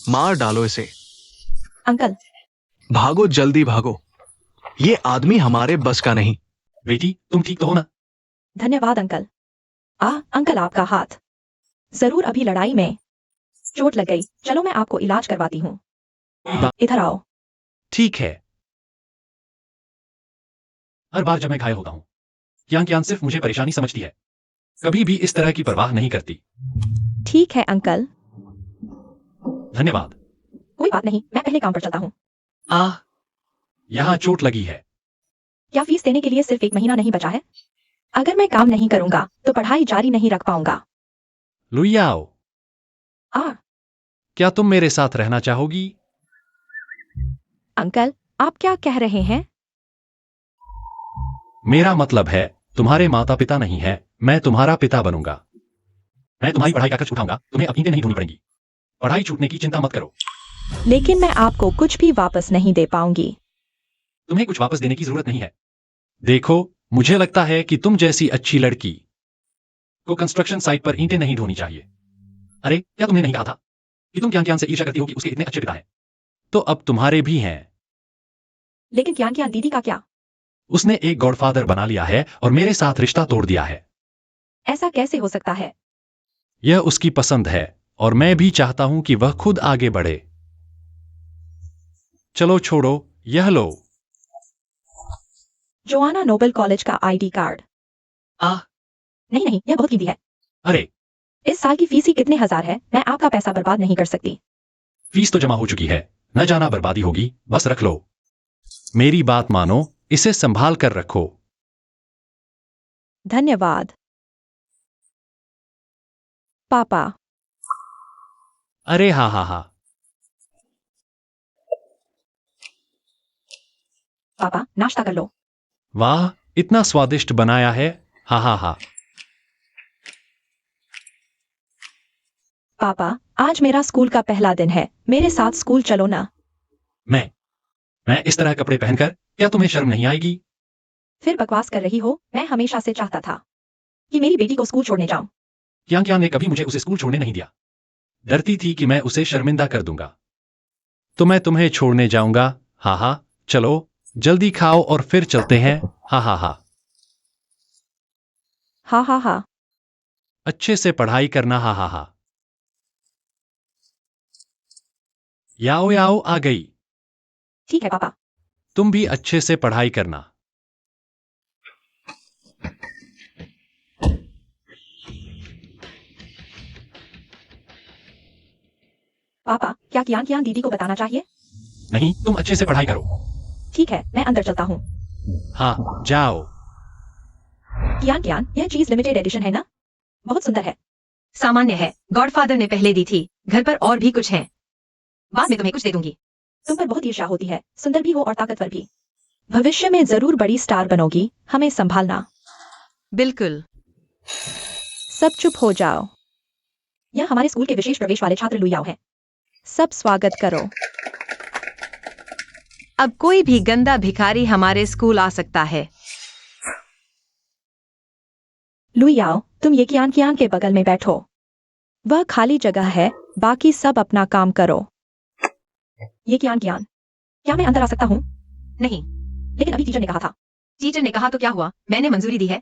मार डालो इसे। अंकल भागो जल्दी भागो, ये आदमी हमारे बस का नहीं। बेटी तुम ठीक तो हो ना? धन्यवाद अंकल। अंकल आपका हाथ। जरूर अभी लड़ाई में चोट लग गई। चलो मैं आपको इलाज करवाती हूँ। इधर आओ। ठीक है। हर बार जब मैं घायल होता हूँ, कियान कियान सिर्फ मुझे परेशानी समझती है, कभी भी इस तरह की परवाह नहीं करती। ठीक है अंकल, धन्यवाद। कोई बात नहीं, मैं पहले काम पर चलता हूँ। यहाँ चोट लगी है। क्या फीस देने के लिए सिर्फ 1 महीना नहीं बचा है? अगर मैं काम नहीं करूंगा तो पढ़ाई जारी नहीं रख पाऊंगा। लुइयाओ, आ क्या तुम मेरे साथ रहना चाहोगी? अंकल आप क्या कह रहे हैं? मेरा मतलब है, तुम्हारे माता पिता नहीं है, मैं तुम्हारा पिता बनूंगा। मैं तुम्हारी पढ़ाई का खर्च उठाऊंगा, तुम्हें अब ईंटें नहीं ढूंढनी पड़ेंगी। पढ़ाई छूटने की चिंता मत करो। लेकिन मैं आपको कुछ भी वापस नहीं दे पाऊंगी। तुम्हें कुछ वापस देने की जरूरत नहीं है। देखो, मुझे लगता है कि तुम जैसी अच्छी लड़की को कंस्ट्रक्शन साइट पर ईंटें नहीं ढोनी चाहिए। अरे क्या तुमने नहीं कहा था कि तुम क्या से ईर्ष्या करती हो कि उसके इतने अच्छे पिता हैं? तो अब तुम्हारे भी हैं। लेकिन क्या दीदी का क्या? उसने एक गॉडफादर बना लिया है और मेरे साथ रिश्ता तोड़ दिया है। ऐसा कैसे हो सकता है? यह उसकी पसंद है और मैं भी चाहता हूं कि वह खुद आगे बढ़े। चलो छोड़ो, यह लो। जोआना नोबल कॉलेज का ID कार्ड। नहीं नहीं, यह बहुत कीमती है। अरे इस साल की फीस ही कितने हजार है, मैं आपका पैसा बर्बाद नहीं कर सकती। फीस तो जमा हो चुकी है, न जाना बर्बादी होगी, बस रख लो। मेरी बात मानो, इसे संभाल कर रखो। धन्यवाद पापा। अरे हाँ हाँ हाँ। पापा नाश्ता कर लो। वाह, इतना स्वादिष्ट बनाया है। हाँ हाँ हाँ। पापा आज मेरा स्कूल का पहला दिन है, मेरे साथ स्कूल चलो ना। मैं इस तरह कपड़े पहनकर, क्या तुम्हें शर्म नहीं आएगी? फिर बकवास कर रही हो, मैं हमेशा से चाहता था कि मेरी बेटी को स्कूल छोड़ने जाऊं। क्या ने कभी मुझे उसे स्कूल छोड़ने नहीं दिया। डरती थी कि मैं उसे शर्मिंदा कर दूंगा। तो मैं तुम्हें छोड़ने जाऊंगा। हाँ हाँ, चलो जल्दी खाओ और फिर चलते हैं। हाँ हाँ हाँ। हाँ हाँ हाँ। अच्छे से पढ़ाई करना। हाँ हाँ हाँ। याओ याओ आ गई। ठीक है पापा। तुम भी अच्छे से पढ़ाई करना। पापा, क्या कियान कियान दीदी को बताना चाहिए? नहीं, तुम अच्छे से पढ़ाई करो। ठीक है, मैं अंदर चलता हूँ। हाँ, जाओ। कियान कियान, यह चीज लिमिटेड एडिशन है ना? बहुत सुंदर है। सामान्य है, गॉडफादर ने पहले दी थी। घर पर और भी कुछ है, बाद में तुम्हें कुछ दे दूंगी। तुम पर बहुत ईर्ष्या होती है, सुंदर भी हो और ताकतवर भी। भविष्य में जरूर बड़ी स्टार बनोगी, हमें संभालना। बिल्कुल। सब चुप हो जाओ। यह हमारे स्कूल के विशेष प्रवेश वाले छात्र लुयाओ हैं। सब स्वागत करो। अब कोई भी गंदा भिखारी हमारे स्कूल आ सकता है। लुयाओ, तुम ये कियान कियान के बगल में बैठो। वह खाली जगह है, बाकी सब अपना काम करो। ये कियान कियान, क्या मैं अंदर आ सकता हूँ? नहीं, लेकिन अभी टीचर ने कहा था। टीचर ने कहा तो क्या हुआ, मैंने मंजूरी दी है।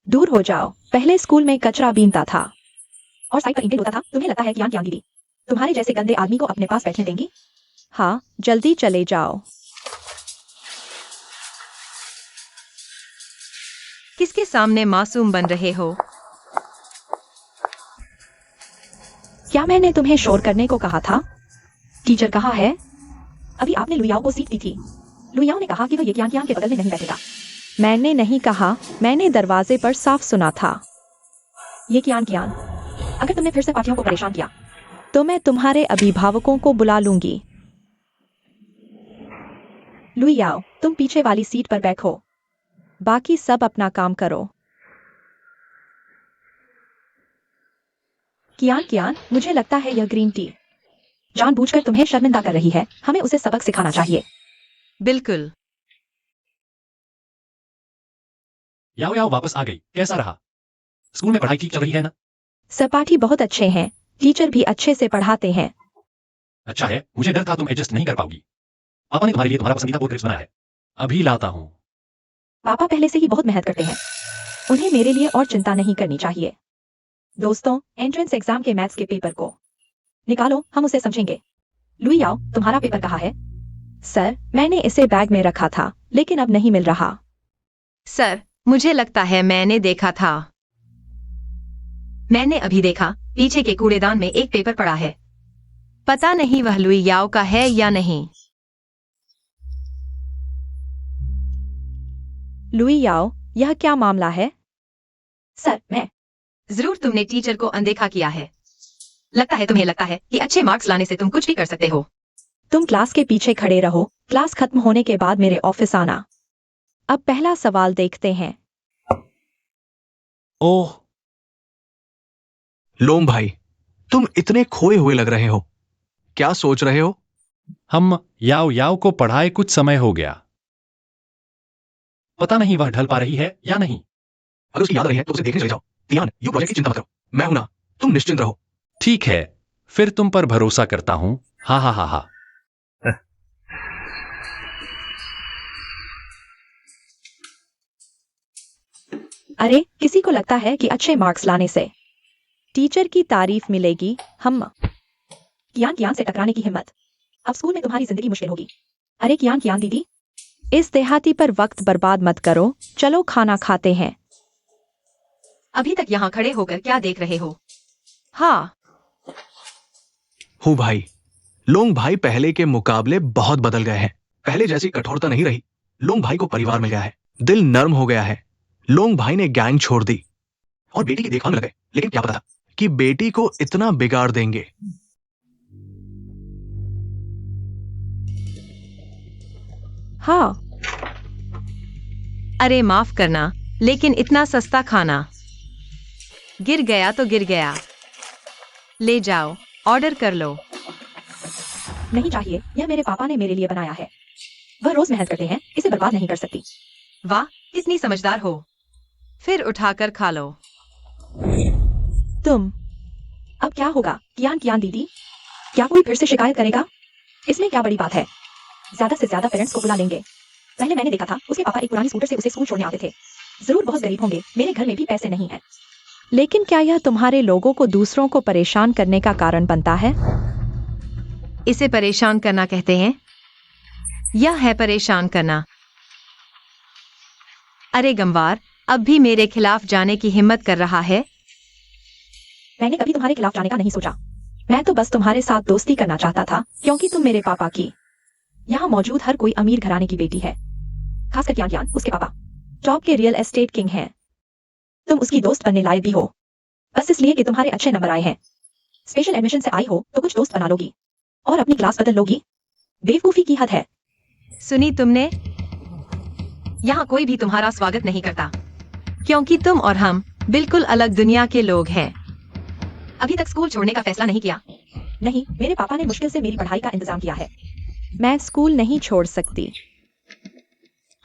दूर हो जाओ। पहले स्कूल में कचरा बीनता था और साइड पर ईंटें ढोता था। तुम्हें लगता है कियान कियान दीदी तुम्हारे जैसे गंदे आदमी को अपने पास बैठने देंगी? हाँ, जल्दी चले जाओ। किसके सामने मासूम बन रहे हो? क्या मैंने तुम्हें शोर करने को कहा था? टीचर कहाँ है? अभी आपने लुयाओ को सीख दी थी। लुयाओ ने कहा कि वह ये कियान कियान के बगल में नहीं बैठेगा। मैंने नहीं कहा, मैंने दरवाजे पर साफ सुना था। ये कियान कियान, अगर तुमने फिर से पार्टियों को परेशान किया तो मैं तुम्हारे अभिभावकों को बुला लूंगी। लुयाओ, तुम पीछे वाली सीट पर बैठो। बाकी सब अपना काम करो। कियान कियान, मुझे लगता है यह ग्रीन टी जानबूझकर तुम्हें शर्मिंदा कर रही है। हमें उसे सबक सिखाना चाहिए। बिल्कुल। याओ याओ वापस आ गई। कैसा रहा? स्कूल में पढ़ाई ठीक चल रही है ना? सहपाठी बहुत अच्छे हैं, टीचर भी अच्छे से पढ़ाते हैं। अच्छा है, मुझे डर था तुम एडजस्ट नहीं कर पाओगी। पापा ने तुम्हारे लिए तुम्हारा पसंदीदा बोर्ड बनाया है। अभी लाता हूँ। पापा पहले से ही बहुत मेहनत करते हैं, उन्हें मेरे लिए और चिंता नहीं करनी चाहिए। दोस्तों, एंट्रेंस एग्जाम के मैथ्स के पेपर को निकालो, हम उसे समझेंगे। लुयाओ, तुम्हारा पेपर कहाँ है? सर, मैंने इसे बैग में रखा था, लेकिन अब नहीं मिल रहा। सर, मुझे लगता है मैंने देखा था। मैंने अभी देखा, पीछे के कूड़ेदान में एक पेपर पड़ा है। पता नहीं वह लुइयाओ का है या नहीं। लुयाओ, यह क्या मामला है? सर, मैं जरूर तुमने टीचर को अनदेखा किया है। लगता है तुम्हें लगता है कि अच्छे मार्क्स लाने से तुम कुछ भी कर सकते हो। तुम क्लास के पीछे खड़े रहो, क्लास खत्म होने के बाद मेरे ऑफिस आना। अब पहला सवाल देखते हैं। ओह, लोम भाई, तुम इतने खोए हुए लग रहे हो। क्या सोच रहे हो? हम याओ याओ को पढ़ाए कुछ समय हो गया। पता नहीं वह ढल पा रही है या नहीं। अगर उसकी याद रही है तो उसे देखने चले जाओ। तियान, यू प्रोजेक्ट की चिंता मत करो, मैं हूं ना। तुम निश्चिंत रहो। ठीक है, फिर तुम पर भरोसा करता हूँ। हा हा हा हा। अरे, किसी को लगता है कि अच्छे मार्क्स लाने से टीचर की तारीफ मिलेगी? हम कियान कियान से टकराने की हिम्मत। अब स्कूल में तुम्हारी जिंदगी मुश्किल होगी। अरे कियान कियान दीदी, इस देहाती पर वक्त बर्बाद मत करो, चलो खाना खाते हैं। अभी तक यहाँ खड़े होकर क्या देख रहे हो? हाँ, हूँ भाई। लोंग भाई पहले के मुकाबले बहुत बदल गए हैं। पहले जैसी कठोरता नहीं रही। लोंग भाई को परिवार मिल गया है, दिल नर्म हो गया है। लोंग भाई ने गैंग छोड़ दी और बेटी की देखभाल में लगे। लेकिन क्या पता था कि बेटी को इतना बिगाड़ देंगे। हाँ, अरे माफ करना, लेकिन इतना सस्ता खाना। गिर गया तो गिर गया। ले जाओ, ऑर्डर कर लो। नहीं चाहिए, यह मेरे पापा ने मेरे लिए बनाया है। वह रोज मेहनत करते हैं, इसे बर्बाद नहीं कर सकती। वाह, कितनी समझदार हो। फिर उठाकर खा लो। तुम अब क्या होगा कियान कियान दीदी? क्या कोई फिर से शिकायत करेगा? इसमें क्या बड़ी बात है? ज्यादा से ज्यादा पेरेंट्स को बुला लेंगे। पहले मैंने देखा था, उसके पापा एक पुरानी स्कूटर से उसे स्कूल छोड़ने आते थे। जरूर बहुत गरीब होंगे, मेरे घर में भी पैसे नहीं है। लेकिन क्या यह तुम्हारे लोगों को दूसरों को परेशान करने का कारण बनता है? इसे परेशान करना कहते हैं? यह है परेशान करना। अरे गंवार, अब भी मेरे खिलाफ जाने की हिम्मत कर रहा है? मैंने कभी तुम्हारे खिलाफ जाने का नहीं सोचा। मैं तो बस तुम्हारे साथ दोस्ती करना चाहता था क्योंकि तुम मेरे पापा की यहाँ मौजूद हर कोई अमीर घराने की बेटी है, खासकर ज्ञान ज्ञान उसके पापा टॉप के रियल एस्टेट किंग हैं। तुम उसकी दोस्त बनने लायक भी हो, बस इसलिए कि तुम्हारे अच्छे नंबर आए हैं। स्पेशल एडमिशन से आई हो तो कुछ दोस्त बना लोगी और अपनी क्लास बदल लोगी। बेवकूफी की हद है। सुनी तुमने? यहाँ कोई भी तुम्हारा स्वागत नहीं करता क्योंकि तुम और हम बिल्कुल अलग दुनिया के लोग हैं। अभी तक स्कूल छोड़ने का फैसला नहीं किया? नहीं, मेरे पापा ने मुश्किल से मेरी पढ़ाई का इंतजाम किया है। मैं स्कूल नहीं छोड़ सकती।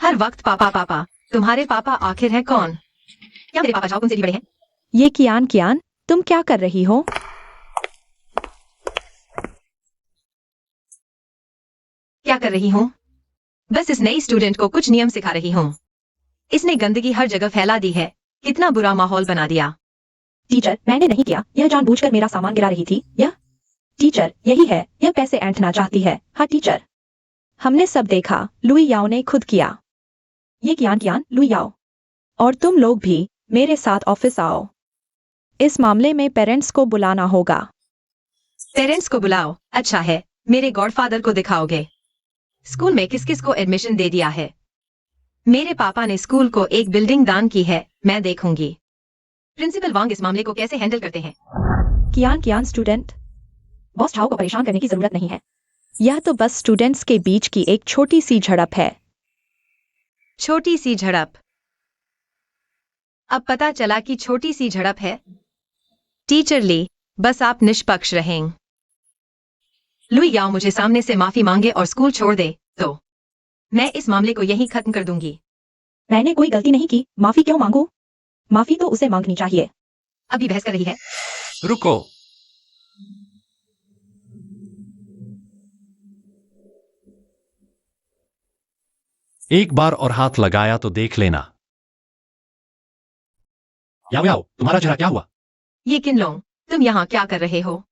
हर वक्त पापा पापा। तुम्हारे पापा आखिर हैं कौन? क्या मेरे पापा जाओ से भी बड़े हैं? ये कियान कियान, तुम क्या कर रही हो? क्या कर रही हूँ? बस इस नई स्टूडेंट को कुछ नियम सिखा रही हूँ। इसने गंदगी हर जगह फैला दी है, कितना बुरा माहौल बना दिया। टीचर, मैंने नहीं किया, यह जानबूझकर मेरा सामान गिरा रही थी। यह टीचर यही है, यह पैसे ऐंठना चाहती है। हाँ टीचर, हमने सब देखा, लुई याओ ने खुद किया। ये कियान कियान, लुई याओ और तुम लोग भी मेरे साथ ऑफिस आओ। इस मामले में पेरेंट्स को बुलाना होगा। पेरेंट्स को बुलाओ? अच्छा है, मेरे गॉडफादर को दिखाओगे। स्कूल में किस किस को एडमिशन दे दिया है? मेरे पापा ने स्कूल को एक बिल्डिंग दान की है, मैं देखूंगी। प्रिंसिपल वांग इस मामले को कैसे हैंडल करते हैं? कियान कियान स्टूडेंट, बॉस चाओ को परेशान करने की जरूरत नहीं है। यह तो बस स्टूडेंट्स के बीच की एक छोटी सी झड़प है। छोटी सी झड़प? अब पता चला कि छोटी सी झड़प है। टीचर ली, बस आप निष्पक्ष रहें। लुई याओ मुझे सामने से माफी मांगे और स्कूल छोड़ दे तो मैं इस मामले को यहीं खत्म कर दूंगी। मैंने कोई गलती नहीं की, माफी क्यों मांगू? माफी तो उसे मांगनी चाहिए। अभी बहस कर रही है? रुको। एक बार और हाथ लगाया तो देख लेना। याओ याओ, तुम्हारा चेहरा क्या हुआ? ये किन लोग, तुम यहाँ क्या कर रहे हो?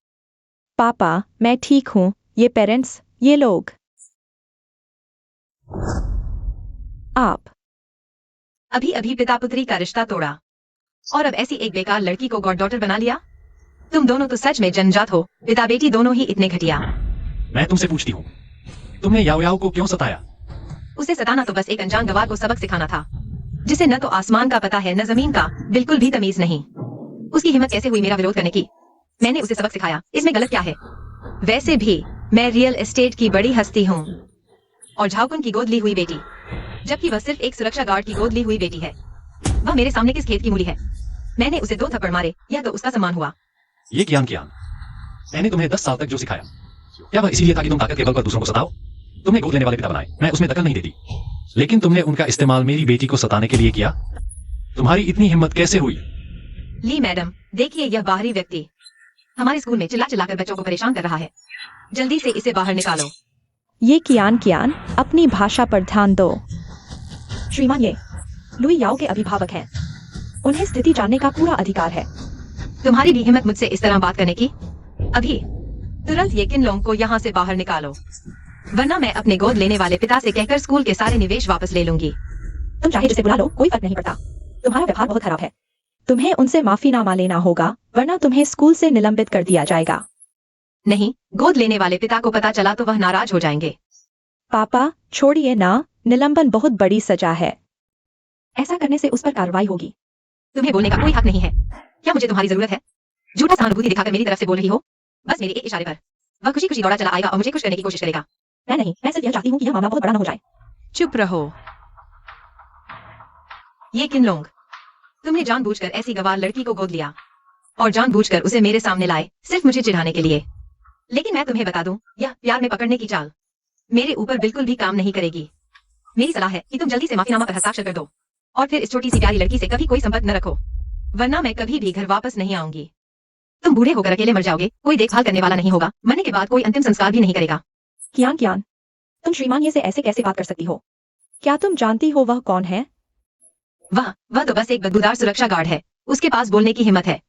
पापा, मैं ठीक हूँ। ये पेरेंट्स, ये लोग। आप अभी अभी पिता पुत्री का रिश्ता तोड़ा और अब ऐसी एक बेकार लड़की को गॉड डॉटर बना लिया। तुम दोनों तो सच में जन्मजात हो, पिता बेटी दोनों ही इतने घटिया। मैं तुमसे पूछती हूँ, तुमने याओ याओ को क्यों सताया? उसे सताना तो बस एक अनजान गवार को सबक सिखाना था, जिसे न तो आसमान का पता है न जमीन का, बिल्कुल भी तमीज नहीं। उसकी हिम्मत कैसे हुई मेरा विरोध करने की? मैंने उसे सबक सिखाया, इसमें गलत क्या है? वैसे भी मैं रियल एस्टेट की बड़ी हस्ती हूँ और झाओकुन की गोद ली हुई बेटी, जबकि वह सिर्फ एक सुरक्षा गार्ड की गोद ली हुई बेटी है। वह मेरे सामने किस खेत की मूली है? मैंने उसे 2 थप्पड़ मारे, यह तो उसका सम्मान हुआ। ये कियान कियान, मैंने तुम्हें 10 साल तक जो सिखाया, क्या वह इसीलिए था कि तुम ताकत के बल पर दूसरों को सताओ? तुमने गोद लेने वाले पिता बनाए, मैं उसमें दखल नहीं देती, लेकिन तुमने उनका इस्तेमाल मेरी बेटी को सताने के लिए किया। तुम्हारी इतनी हिम्मत कैसे हुई? ली मैडम, देखिए यह बाहरी व्यक्ति हमारे स्कूल में चिल्ला चिल्लाकर बच्चों को परेशान कर रहा है। जल्दी से इसे बाहर निकालो। ये कियान कियान, अपनी भाषा पर ध्यान दो। श्रीमान, ये लुई याओ के अभिभावक हैं, उन्हें स्थिति जानने का पूरा अधिकार है। तुम्हारी भी हिम्मत मुझसे इस तरह बात करने की? अभी तुरंत ये किन लोगों को यहाँ से बाहर निकालो, वरना मैं अपने गोद लेने वाले पिता से कहकर स्कूल के सारे निवेश वापस ले लूंगी। तुम चाहे जिसे बुला लो, कोई फर्क नहीं पड़ता। तुम्हारा व्यवहार बहुत खराब है। तुम्हें उनसे माफीनामा लेना होगा, वरना तुम्हें स्कूल से निलंबित कर दिया जाएगा। नहीं, गोद लेने वाले पिता को पता चला तो वह नाराज हो जाएंगे। पापा, छोड़िए ना, निलंबन बहुत बड़ी सजा है। ऐसा करने से उस पर कार्रवाई होगी। तुम्हें बोलने का कोई हक नहीं है। क्या मुझे तुम्हारी जरूरत है? झूठा सहानुभूति दिखाकर मेरी तरफ से बोल रही हो? बस मेरे एक इशारे पर वह खुशी खुशी दौड़ा चला आएगा और मुझे खुश करने की कोशिश करेगा। मैं नहीं, मैं सिर्फ यह चाहती हूँ कि यह मामला बहुत बड़ा न हो जाए। चुप रहो। ये किन लोग, तुमने जानबूझकर ऐसी गवार लड़की को गोद लिया और जानबूझकर उसे मेरे सामने लाए, सिर्फ मुझे चिढ़ाने के लिए। लेकिन मैं तुम्हें बता दूं, यह प्यार में पकड़ने की चाल मेरे ऊपर बिल्कुल भी काम नहीं करेगी। मेरी सलाह है कि तुम जल्दी से माफीनामा पर हस्ताक्षर कर दो और फिर इस छोटी सी प्यारी लड़की से कभी कोई संपर्क न रखो, वरना मैं कभी भी घर वापस नहीं आऊंगी। तुम बूढ़े होकर अकेले मर जाओगे, कोई देखभाल करने वाला नहीं होगा, मरने के बाद कोई अंतिम संस्कार भी नहीं करेगा। कियान कियान, तुम श्रीमान ये से ऐसे कैसे बात कर सकती हो? क्या तुम जानती हो वह कौन है? वह तो बस एक बदबूदार सुरक्षा गार्ड है, उसके पास बोलने की हिम्मत है।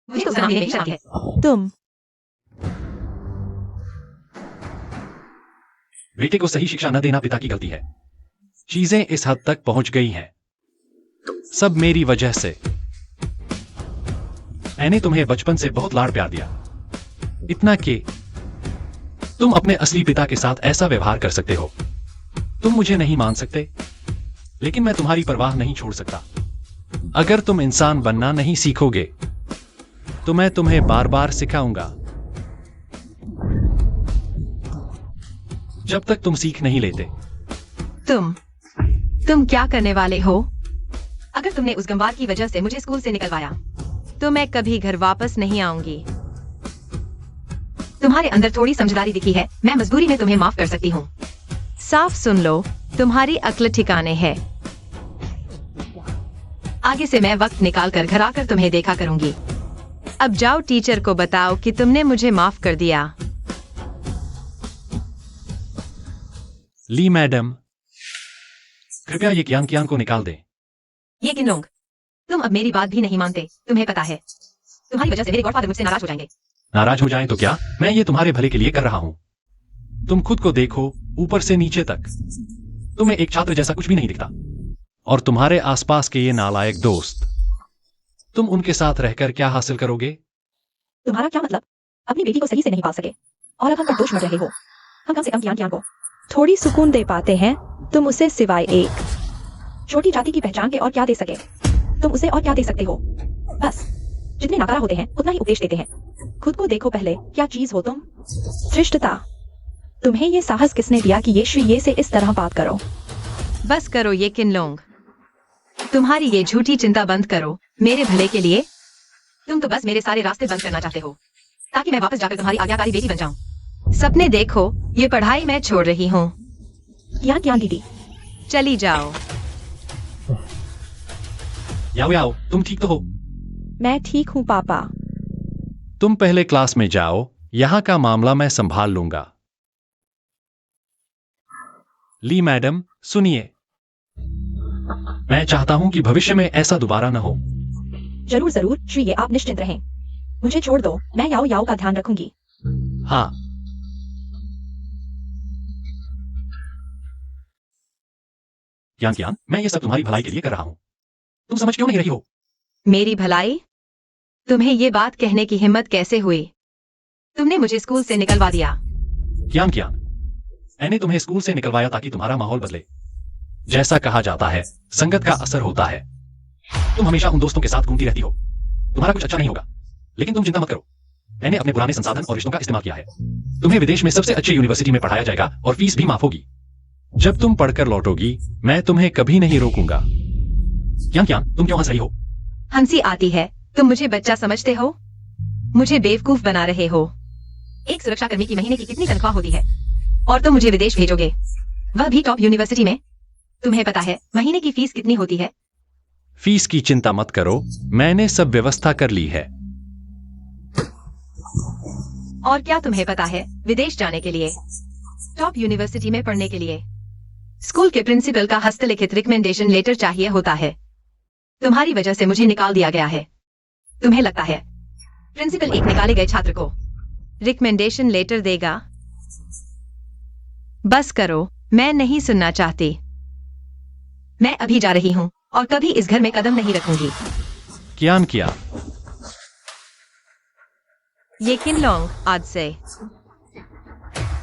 मुझे तो नाम लेने में शर्म है। तुम बेटे को सही शिक्षा न देना पिता की गलती है। चीजें इस हद तक पहुंच गई हैं, सब मेरी वजह से। मैंने तुम्हें बचपन से बहुत लाड़ प्यार दिया, इतना कि तुम अपने असली पिता के साथ ऐसा व्यवहार कर सकते हो। तुम मुझे नहीं मान सकते, लेकिन मैं तुम्हारी परवाह नहीं छोड़ सकता। अगर तुम इंसान बनना नहीं सीखोगे तो मैं तुम्हें बार बार सिखाऊंगा। जब तक तुम सीख नहीं लेते। तुम क्या करने वाले हो? अगर तुमने उस गंवार की वजह से मुझे स्कूल से निकलवाया तो मैं कभी घर वापस नहीं आऊंगी। तुम्हारे अंदर थोड़ी समझदारी दिखी है, मैं मजबूरी में तुम्हें माफ कर सकती हूँ। साफ सुन लो, तुम्हारी अक्ल ठिकाने है। आगे से मैं वक्त निकाल कर घर आकर तुम्हें देखा करूंगी। अब जाओ टीचर को बताओ कि तुमने मुझे माफ कर दिया। ली मैडम, कृपया ये कियान को निकाल दें। ये किनलोंग, तुम अब मेरी बात भी नहीं मानते। तुम्हें पता है तुम्हारी वजह से मेरे गॉडफादर मुझसे नाराज हो जाएंगे। नाराज हो जाएं तो क्या? मैं ये तुम्हारे भले के लिए कर रहा हूं। तुम खुद को देखो, ऊपर से नीचे तक तुम्हें एक छात्र जैसा कुछ भी नहीं दिखता। और तुम्हारे आसपास के ये नालायक दोस्त, तुम उनके साथ रहकर क्या हासिल करोगे? तुम्हारा क्या मतलब? अपनी बेटी को सही से नहीं पाल सके और अब हम पर दोष मर रहे हो। हम कम से कम कियान को थोड़ी सुकून दे पाते हैं। तुम उसे सिवाय एक छोटी जाति की पहचान के और क्या दे सके? तुम उसे और क्या दे सकते हो? बस जितने नकारा होते हैं उतना ही उपदेश देते हैं। खुद को देखो पहले, क्या चीज हो तुम? धृष्टता। तुम्हें ये साहस किसने दिया कि ये से इस तरह बात करो? बस करो ये किनलोंग, तुम्हारी ये झूठी चिंता बंद करो मेरे भले के लिए। तुम तो बस मेरे सारे रास्ते बंद करना चाहते हो ताकि मैं वापस जाकर तुम्हारी आज्ञाकारी बेटी बन जाऊं। सपने देखो, ये पढ़ाई मैं छोड़ रही हूँ। कियान दीदी, चली जाओ। याओ, तुम ठीक तो हो? मैं ठीक हूँ पापा। तुम पहले क्लास में जाओ, यहां का मामला मैं संभाल लूंगा। ली मैडम, सुनिए, मैं चाहता हूं कि भविष्य में ऐसा दोबारा न हो। जरूर जरूर श्री, आप निश्चिंत रहें। मुझे छोड़ दो, मैं याओ का ध्यान रखूंगी। हाँ। कियान, मैं ये सब तुम्हारी भलाई के लिए कर रहा हूं। तुम समझ क्यों नहीं रही हो? मेरी भलाई? तुम्हें ये बात कहने की हिम्मत कैसे हुई? तुमने मुझे स्कूल से निकलवा दिया। कियान, मैंने तुम्हें स्कूल से निकलवाया ताकि तुम्हारा माहौल बदले। जैसा कहा जाता है, संगत का असर होता है। तुम हमेशा उन दोस्तों के साथ घूमती रहती हो। तुम्हारा कुछ अच्छा नहीं होगा, लेकिन तुम चिंता मत करो। मैंने अपने पुराने संसाधन और रिश्तों का इस्तेमाल किया है। तुम्हें विदेश में सबसे अच्छी यूनिवर्सिटी में पढ़ाया जाएगा और फीस भी माफ होगी। जब तुम पढ़कर लौटोगी, मैं तुम्हें कभी नहीं रोकूंगा। कियान, तुम क्यों हंस रही हो? हंसी आती है। तुम मुझे बच्चा समझते हो? मुझे बेवकूफ बना रहे हो। एक सुरक्षाकर्मी की महीने की कितनी तनख्वाह होती है? और तुम मुझे विदेश भेजोगे, वह भी टॉप यूनिवर्सिटी में। तुम्हें पता है महीने की फीस कितनी होती है? फीस की चिंता मत करो, मैंने सब व्यवस्था कर ली है। और क्या तुम्हें पता है, विदेश जाने के लिए, टॉप यूनिवर्सिटी में पढ़ने के लिए, स्कूल के प्रिंसिपल का हस्तलिखित रिकमेंडेशन लेटर चाहिए होता है। तुम्हारी वजह से मुझे निकाल दिया गया है। तुम्हें लगता है प्रिंसिपल एक निकाले गए छात्र को रिकमेंडेशन लेटर देगा? बस करो, मैं नहीं सुनना चाहती। मैं अभी जा रही हूँ और कभी इस घर में कदम नहीं रखूंगी। कियान, ये किनलोंग, आज से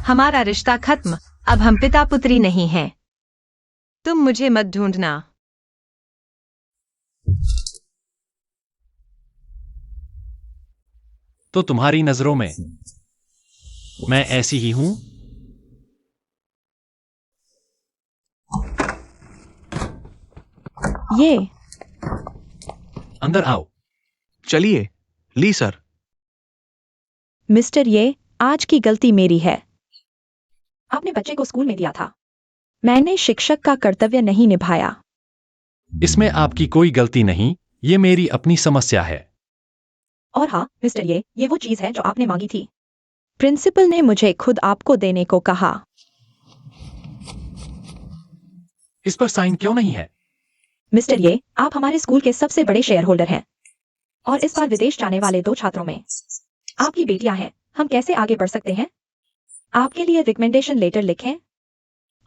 हमारा रिश्ता खत्म। अब हम पिता पुत्री नहीं हैं। तुम मुझे मत ढूंढना। तो तुम्हारी नजरों में मैं ऐसी ही हूं? ये अंदर आओ। चलिए। ली सर। मिस्टर, ये आज की गलती मेरी है। आपने बच्चे को स्कूल में दिया था। मैंने शिक्षक का कर्तव्य नहीं निभाया। इसमें आपकी कोई गलती नहीं, ये मेरी अपनी समस्या है। और हाँ मिस्टर, ये वो चीज है जो आपने मांगी थी। प्रिंसिपल ने मुझे खुद आपको देने को कहा। इस पर साइन क्यों नहीं है? मिस्टर, आप हमारे स्कूल के सबसे बड़े शेयर होल्डर हैं और इस बार विदेश जाने वाले 2 छात्रों में आपकी बेटियां हैं। हम कैसे आगे बढ़ सकते हैं? आपके लिए रिकमेंडेशन लेटर लिखें।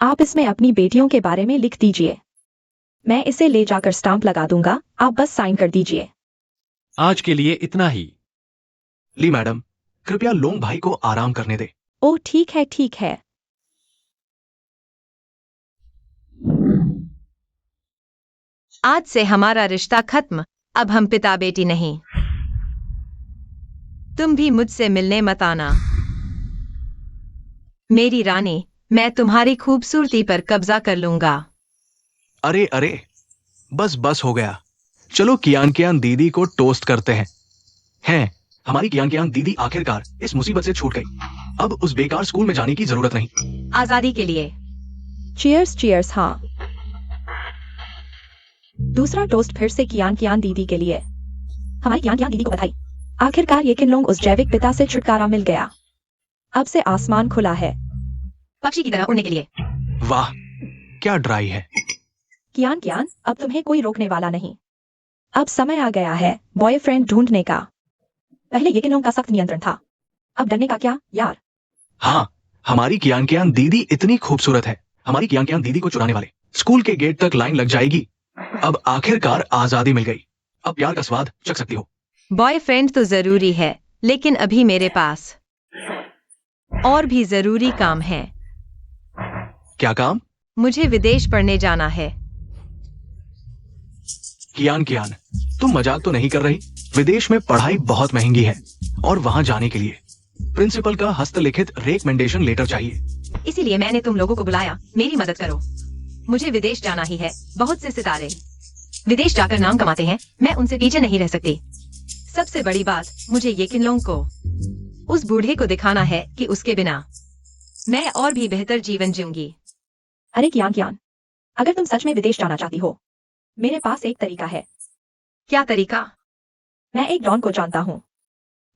आप इसमें अपनी बेटियों के बारे में लिख दीजिए। मैं इसे ले जाकर स्टाम्प लगा दूंगा, आप बस साइन कर दीजिए। आज के लिए इतना ही। ली मैडम, कृपया लोंग भाई को आराम करने दे। ओ ठीक है ठीक है। आज से हमारा रिश्ता खत्म। अब हम पिता बेटी नहीं। तुम भी मुझसे मिलने मत आना। मेरी रानी, मैं तुम्हारी खूबसूरती पर कब्जा कर लूंगा। अरे अरे, बस बस हो गया। चलो कियान कियान दीदी को टोस्ट करते हैं। हमारी कियान कियान दीदी आखिरकार इस मुसीबत से छूट गई। अब उस बेकार स्कूल में जाने की जरूरत नहीं। आजादी के लिए। Cheers cheers. हाँ, दूसरा टोस्ट फिर से कियान कियान दीदी के लिए। हमारी कियान कियान दीदी को बधाई। आखिरकार ये किनलोंग उस जैविक पिता से छुटकारा मिल गया। अब से आसमान खुला है पक्षी की तरह उड़ने के लिए। वाह, क्या ड्राई है। कियान कियान, अब तुम्हें कोई रोकने वाला नहीं। अब समय आ गया है बॉयफ्रेंड ढूंढने का। पहले ये किनलोंग का सख्त नियंत्रण था, अब डरने का क्या यार। हाँ, हमारी कियान कियान दीदी इतनी खूबसूरत है। हमारी कियान कियान दीदी को चुराने वाले स्कूल के गेट तक लाइन लग जाएगी। अब आखिरकार आजादी मिल गई। अब प्यार का स्वाद चख सकती हो। बॉयफ्रेंड तो जरूरी है, लेकिन अभी मेरे पास और भी जरूरी काम है। क्या काम? मुझे विदेश पढ़ने जाना है। कियान कियान, तुम मजाक तो नहीं कर रही? विदेश में पढ़ाई बहुत महंगी है और वहां जाने के लिए प्रिंसिपल का हस्तलिखित रिकमेंडेशन लेटर चाहिए। इसीलिए मैंने तुम लोगों को बुलाया। मेरी मदद करो। मुझे विदेश जाना ही है। बहुत से सितारे विदेश जाकर नाम कमाते हैं, मैं उनसे पीछे नहीं रह सकती। सबसे बड़ी बात, मुझे ये किनलोंग को, उस बूढ़े को दिखाना है कि उसके बिना मैं और भी बेहतर जीवन जीऊंगी। अरे कियान कियान, अगर तुम सच में विदेश जाना चाहती हो, मेरे पास एक तरीका है। क्या तरीका? मैं एक डॉन को जानता हूँ।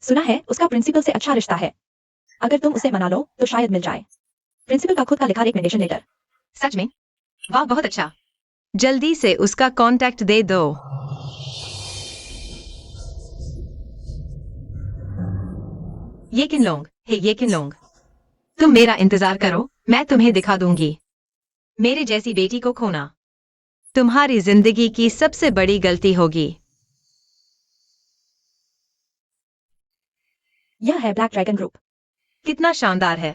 सुना है उसका प्रिंसिपल से अच्छा रिश्ता है। अगर तुम उसे मना लो तो शायद मिल जाए। प्रिंसिपल का खुद का लिखा रिकमेंडेशन लेटर। सच में? वाह, बहुत अच्छा। जल्दी से उसका कांटेक्ट दे दो। ये किनलोंग है, ये किनलोंग। तुम मेरा इंतजार करो, मैं तुम्हें दिखा दूंगी। मेरे जैसी बेटी को खोना तुम्हारी जिंदगी की सबसे बड़ी गलती होगी। यह है ब्लैक ड्रैगन ग्रुप। कितना शानदार है।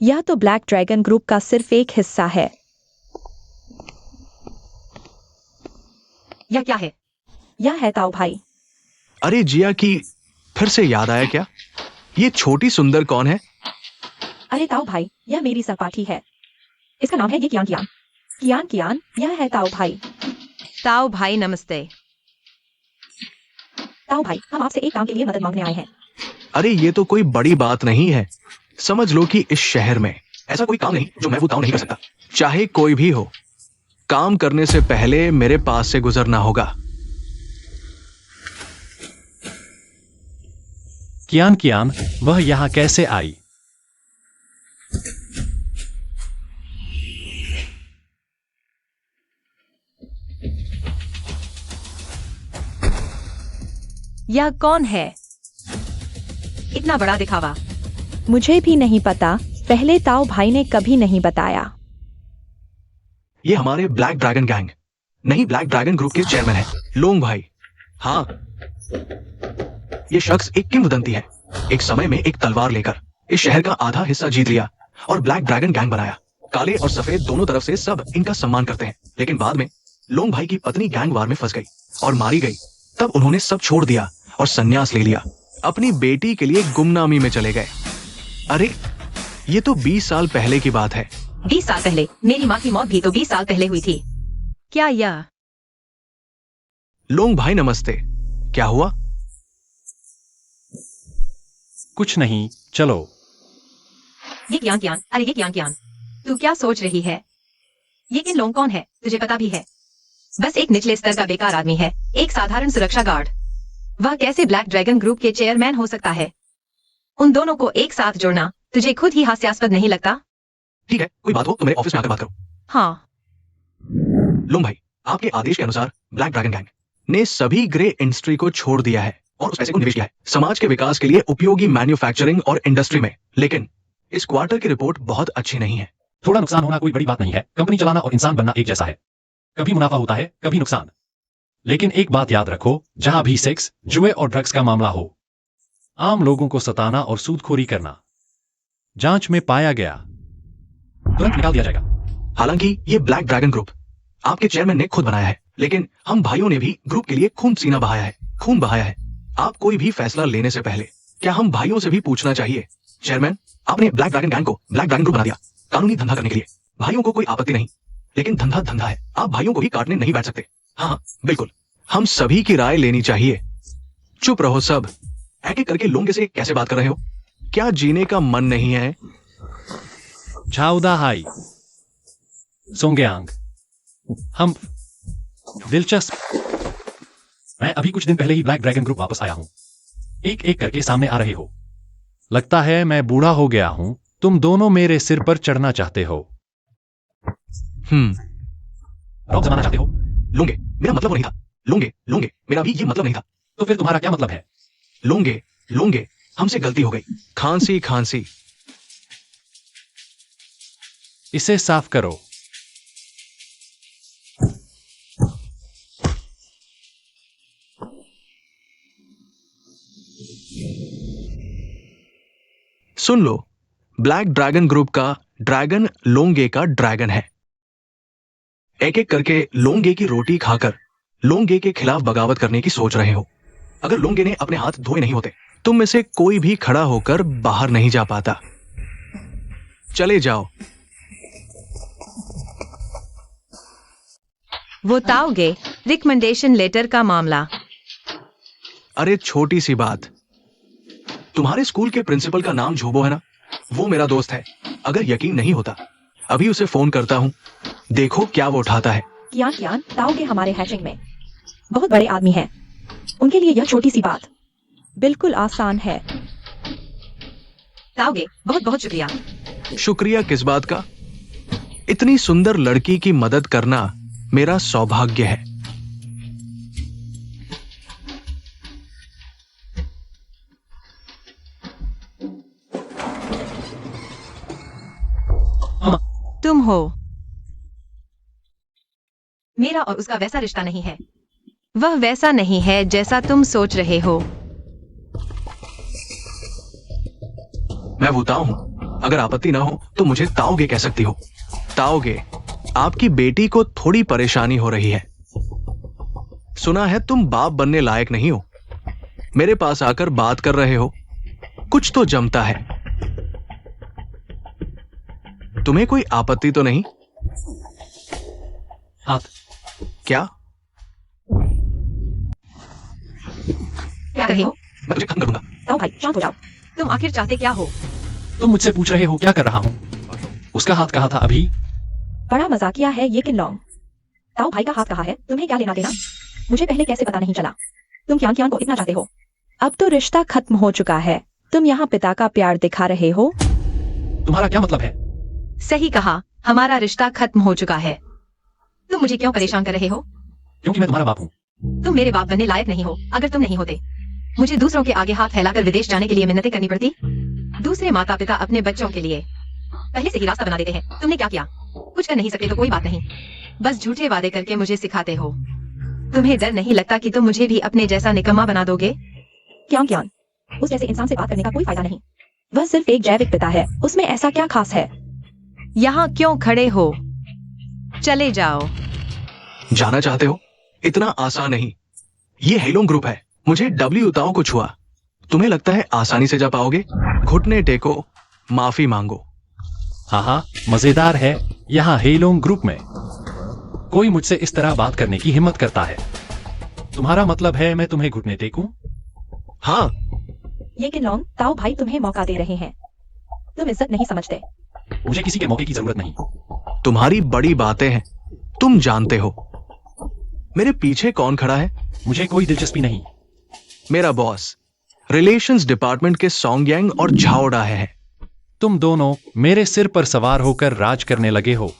यह तो ब्लैक ड्रैगन ग्रुप का सिर्फ एक हिस्सा है। यह क्या है? यह है ताऊ भाई। अरे जिया की, फिर से याद आया क्या? ये छोटी सुंदर कौन है? अरे ताऊ भाई, यह मेरी सहपाठी है। इसका नाम है ये कियान कियान। कियान कियान, यह है ताऊ भाई। ताऊ भाई नमस्ते। ताऊ भाई, हम आपसे एक काम के लिए मदद मांगने आए हैं। अरे ये तो कोई बड़ी बात नहीं है। समझ लो कि इस शहर में ऐसा कोई काम नहीं जो मैं वो ताऊ नहीं कर सकता। चाहे कोई भी हो, काम करने से पहले मेरे पास से गुजरना होगा। कियान कियान, वह यहाँ कैसे आई? यह कौन है? इतना बड़ा दिखावा। मुझे भी नहीं पता, पहले ताऊ भाई ने कभी नहीं बताया। ये हमारे ब्लैक ड्रैगन गैंग, नहीं ब्लैक ड्रैगन ग्रुप के चेयरमैन हैं, लोंग भाई। हाँ, ये शख्स एक किंवदंती है। एक समय में एक तलवार लेकर इस शहर का आधा हिस्सा जीत लिया और ब्लैक ड्रैगन गैंग बनाया। काले और सफेद दोनों तरफ से सब इनका सम्मान करते हैं। लेकिन बाद में लोंग भाई की पत्नी गैंग वार में फंस गई और मारी गई। तब उन्होंने सब छोड़ दिया और संन्यास ले लिया। अपनी बेटी के लिए गुमनामी में चले गए। अरे ये तो 20 साल पहले की बात है। 20 साल पहले? मेरी माँ की मौत भी तो 20 साल पहले हुई थी। क्या यह? लोंग भाई नमस्ते। क्या हुआ? कुछ नहीं, चलो। ये कियान कियान, अरे ये कियान कियान, तू क्या सोच रही है? ये किनलोंग कौन है, तुझे पता भी है? बस एक निचले स्तर का बेकार आदमी है, एक साधारण सुरक्षा गार्ड। वह कैसे ब्लैक ड्रैगन ग्रुप के चेयरमैन हो सकता है? उन दोनों को एक साथ जोड़ना तुझे खुद ही हास्यास्पद नहीं लगता? ठीक है, कोई बात हो तो मेरे ऑफिस में आकर बात करो। हाँ। लोंग भाई, आपके आदेश के अनुसार ब्लैक ड्रैगन गैंग ने सभी ग्रे इंडस्ट्री को छोड़ दिया है और उस पैसे को निवेश किया है समाज के विकास के लिए उपयोगी मैन्युफैक्चरिंग और इंडस्ट्री में। लेकिन इस क्वार्टर की रिपोर्ट बहुत अच्छी नहीं है। थोड़ा नुकसान होना कोई बड़ी बात नहीं है। कंपनी चलाना और इंसान बनना एक जैसा है। कभी मुनाफा होता है, कभी नुकसान। लेकिन एक बात याद रखो, जहां भी सेक्स, जुए और ड्रग्स का मामला हो, आम लोगों को सताना और सूदखोरी करना जांच में पाया गया, तुरंत निकाल दिया जाएगा। हालांकि ये ब्लैक ड्रैगन ग्रुप आपके चेयरमैन ने खुद बनाया है, लेकिन हम भाइयों ने भी ग्रुप के लिए खून बहाया है। आप कोई भी फैसला लेने से पहले क्या हम भाइयों से भी पूछना चाहिए? चेयरमैन, आपने ब्लैक ड्रैगन गैंग को ब्लैक ड्रैगन ग्रुप बना दिया, कानूनी धंधा करने के लिए। भाइयों को कोई आपत्ति नहीं, लेकिन धंधा है। आप भाइयों को भी काटने नहीं बैठ सकते। हाँ, बिल्कुल, हम सभी की राय लेनी चाहिए। चुप रहो सब। एक एक करके लोंगे से कैसे बात कर रहे हो? क्या जीने का मन नहीं है? झाउदा हाई सोंगयांग हम दिलचस्प। मैं अभी कुछ दिन पहले ही ब्लैक ड्रैगन ग्रुप वापस आया हूं। एक एक करके सामने आ रहे हो। लगता है मैं बूढ़ा हो गया हूं। तुम दोनों मेरे सिर पर चढ़ना चाहते हो। रॉब जमाना चाहते हो? लोंगे, मेरा मतलब वो नहीं था। लोंगे, मेरा भी ये मतलब नहीं था। तो फिर तुम्हारा क्या मतलब है? लोंगे, हमसे गलती हो गई। खांसी। इसे साफ करो। सुन लो, ब्लैक ड्रैगन ग्रुप का ड्रैगन लोंगे का ड्रैगन है। एक एक करके लोंगे की रोटी खाकर लोंगे के खिलाफ बगावत करने की सोच रहे हो। अगर लोंगे ने अपने हाथ धोए नहीं होते, तुम में से कोई भी खड़ा होकर बाहर नहीं जा पाता। चले जाओ। वो ताओगे रिकमेंडेशन लेटर का मामला। अरे छोटी सी बात, तुम्हारे स्कूल के प्रिंसिपल का नाम झोबो है ना? वो मेरा दोस्त है। अगर यकीन नहीं होता, अभी उसे फोन करता हूं, देखो क्या वो उठाता है। कियान ताओगे हमारे हैचिंग में बहुत बड़े आदमी हैं। उनके लिए यह छोटी सी बात बिल्कुल आसान है। ताओगे, बहुत बहुत शुक्रिया। शुक्रिया किस बात का? इतनी सुंदर लड़की की मदद करना मेरा सौभाग्य है। तुम हो। मेरा और उसका वैसा रिश्ता नहीं है। वह वैसा नहीं है जैसा तुम सोच रहे हो। मैं वो ताऊ हूं। अगर आपत्ति ना हो तो मुझे ताओगे कह सकती हो। ताओगे, आपकी बेटी को थोड़ी परेशानी हो रही है। सुना है तुम बाप बनने लायक नहीं हो। मेरे पास आकर बात कर रहे हो। कुछ तो जमता है। तुम्हें कोई आपत्ति तो नहीं? हाथ क्या? क्या कहे हो? मैं तुझे खत्म करूंगा। ताऊ भाई शांत हो जाओ। तुम आखिर चाहते क्या हो? तुम मुझसे पूछ रहे हो क्या कर रहा हूं? उसका हाथ कहा था अभी? बड़ा मजाकिया है ये किनलोंग। ताऊ भाई का हाथ कहा है, तुम्हें क्या लेना देना? मुझे पहले कैसे पता नहीं चला? तुम कियान को इतना चाहते हो। अब तो रिश्ता खत्म हो चुका है। तुम यहाँ पिता का प्यार दिखा रहे हो। तुम्हारा क्या मतलब है? सही कहा, हमारा रिश्ता खत्म हो चुका है। तुम मुझे क्यों परेशान कर रहे हो? क्योंकि मैं तुम्हारा बाप हूं। तुम मेरे बाप बनने लायक नहीं हो। अगर तुम नहीं होते, मुझे दूसरों के आगे हाथ फैलाकर विदेश जाने के लिए मिन्नतें करनी पड़ती। दूसरे माता पिता अपने बच्चों के लिए पहले से ही रास्ता बना देते हैं। तुमने क्या किया? कुछ कर नहीं सकते तो कोई बात नहीं, बस झूठे वादे करके मुझे सिखाते हो। तुम्हें डर नहीं लगता कि तुम मुझे भी अपने जैसा निकम्मा बना दोगे? कियान, उस जैसे इंसान से बात करने का कोई फायदा नहीं। वह सिर्फ एक जैविक पिता है। उसमें ऐसा क्या खास है? यहाँ क्यों खड़े हो? चले जाओ। जाना चाहते हो? इतना आसान नहीं। ये हेलोंग ग्रुप है। मुझे डब्ल्यू ताओ को छुआ। तुम्हें लगता है आसानी से जा पाओगे? घुटने टेको, माफी मांगो। हाँ, मजेदार है। यहाँ हेलोंग ग्रुप में कोई मुझसे इस तरह बात करने की हिम्मत करता है। तुम्हारा मतलब है मैं तुम्हें घुटने टेकूं? हाँ, ये किनलोंग, ताऊ भाई तुम्हें मौका दे रहे हैं। तुम इज्जत नहीं समझते। मुझे किसी के मौके की जरूरत नहीं। तुम्हारी बड़ी बातें हैं, तुम जानते हो। मेरे पीछे कौन खड़ा है? मुझे कोई दिलचस्पी नहीं। मेरा बॉस रिलेशंस डिपार्टमेंट के सोंगयांग और झाओडा है। तुम दोनों मेरे सिर पर सवार होकर राज करने लगे हो।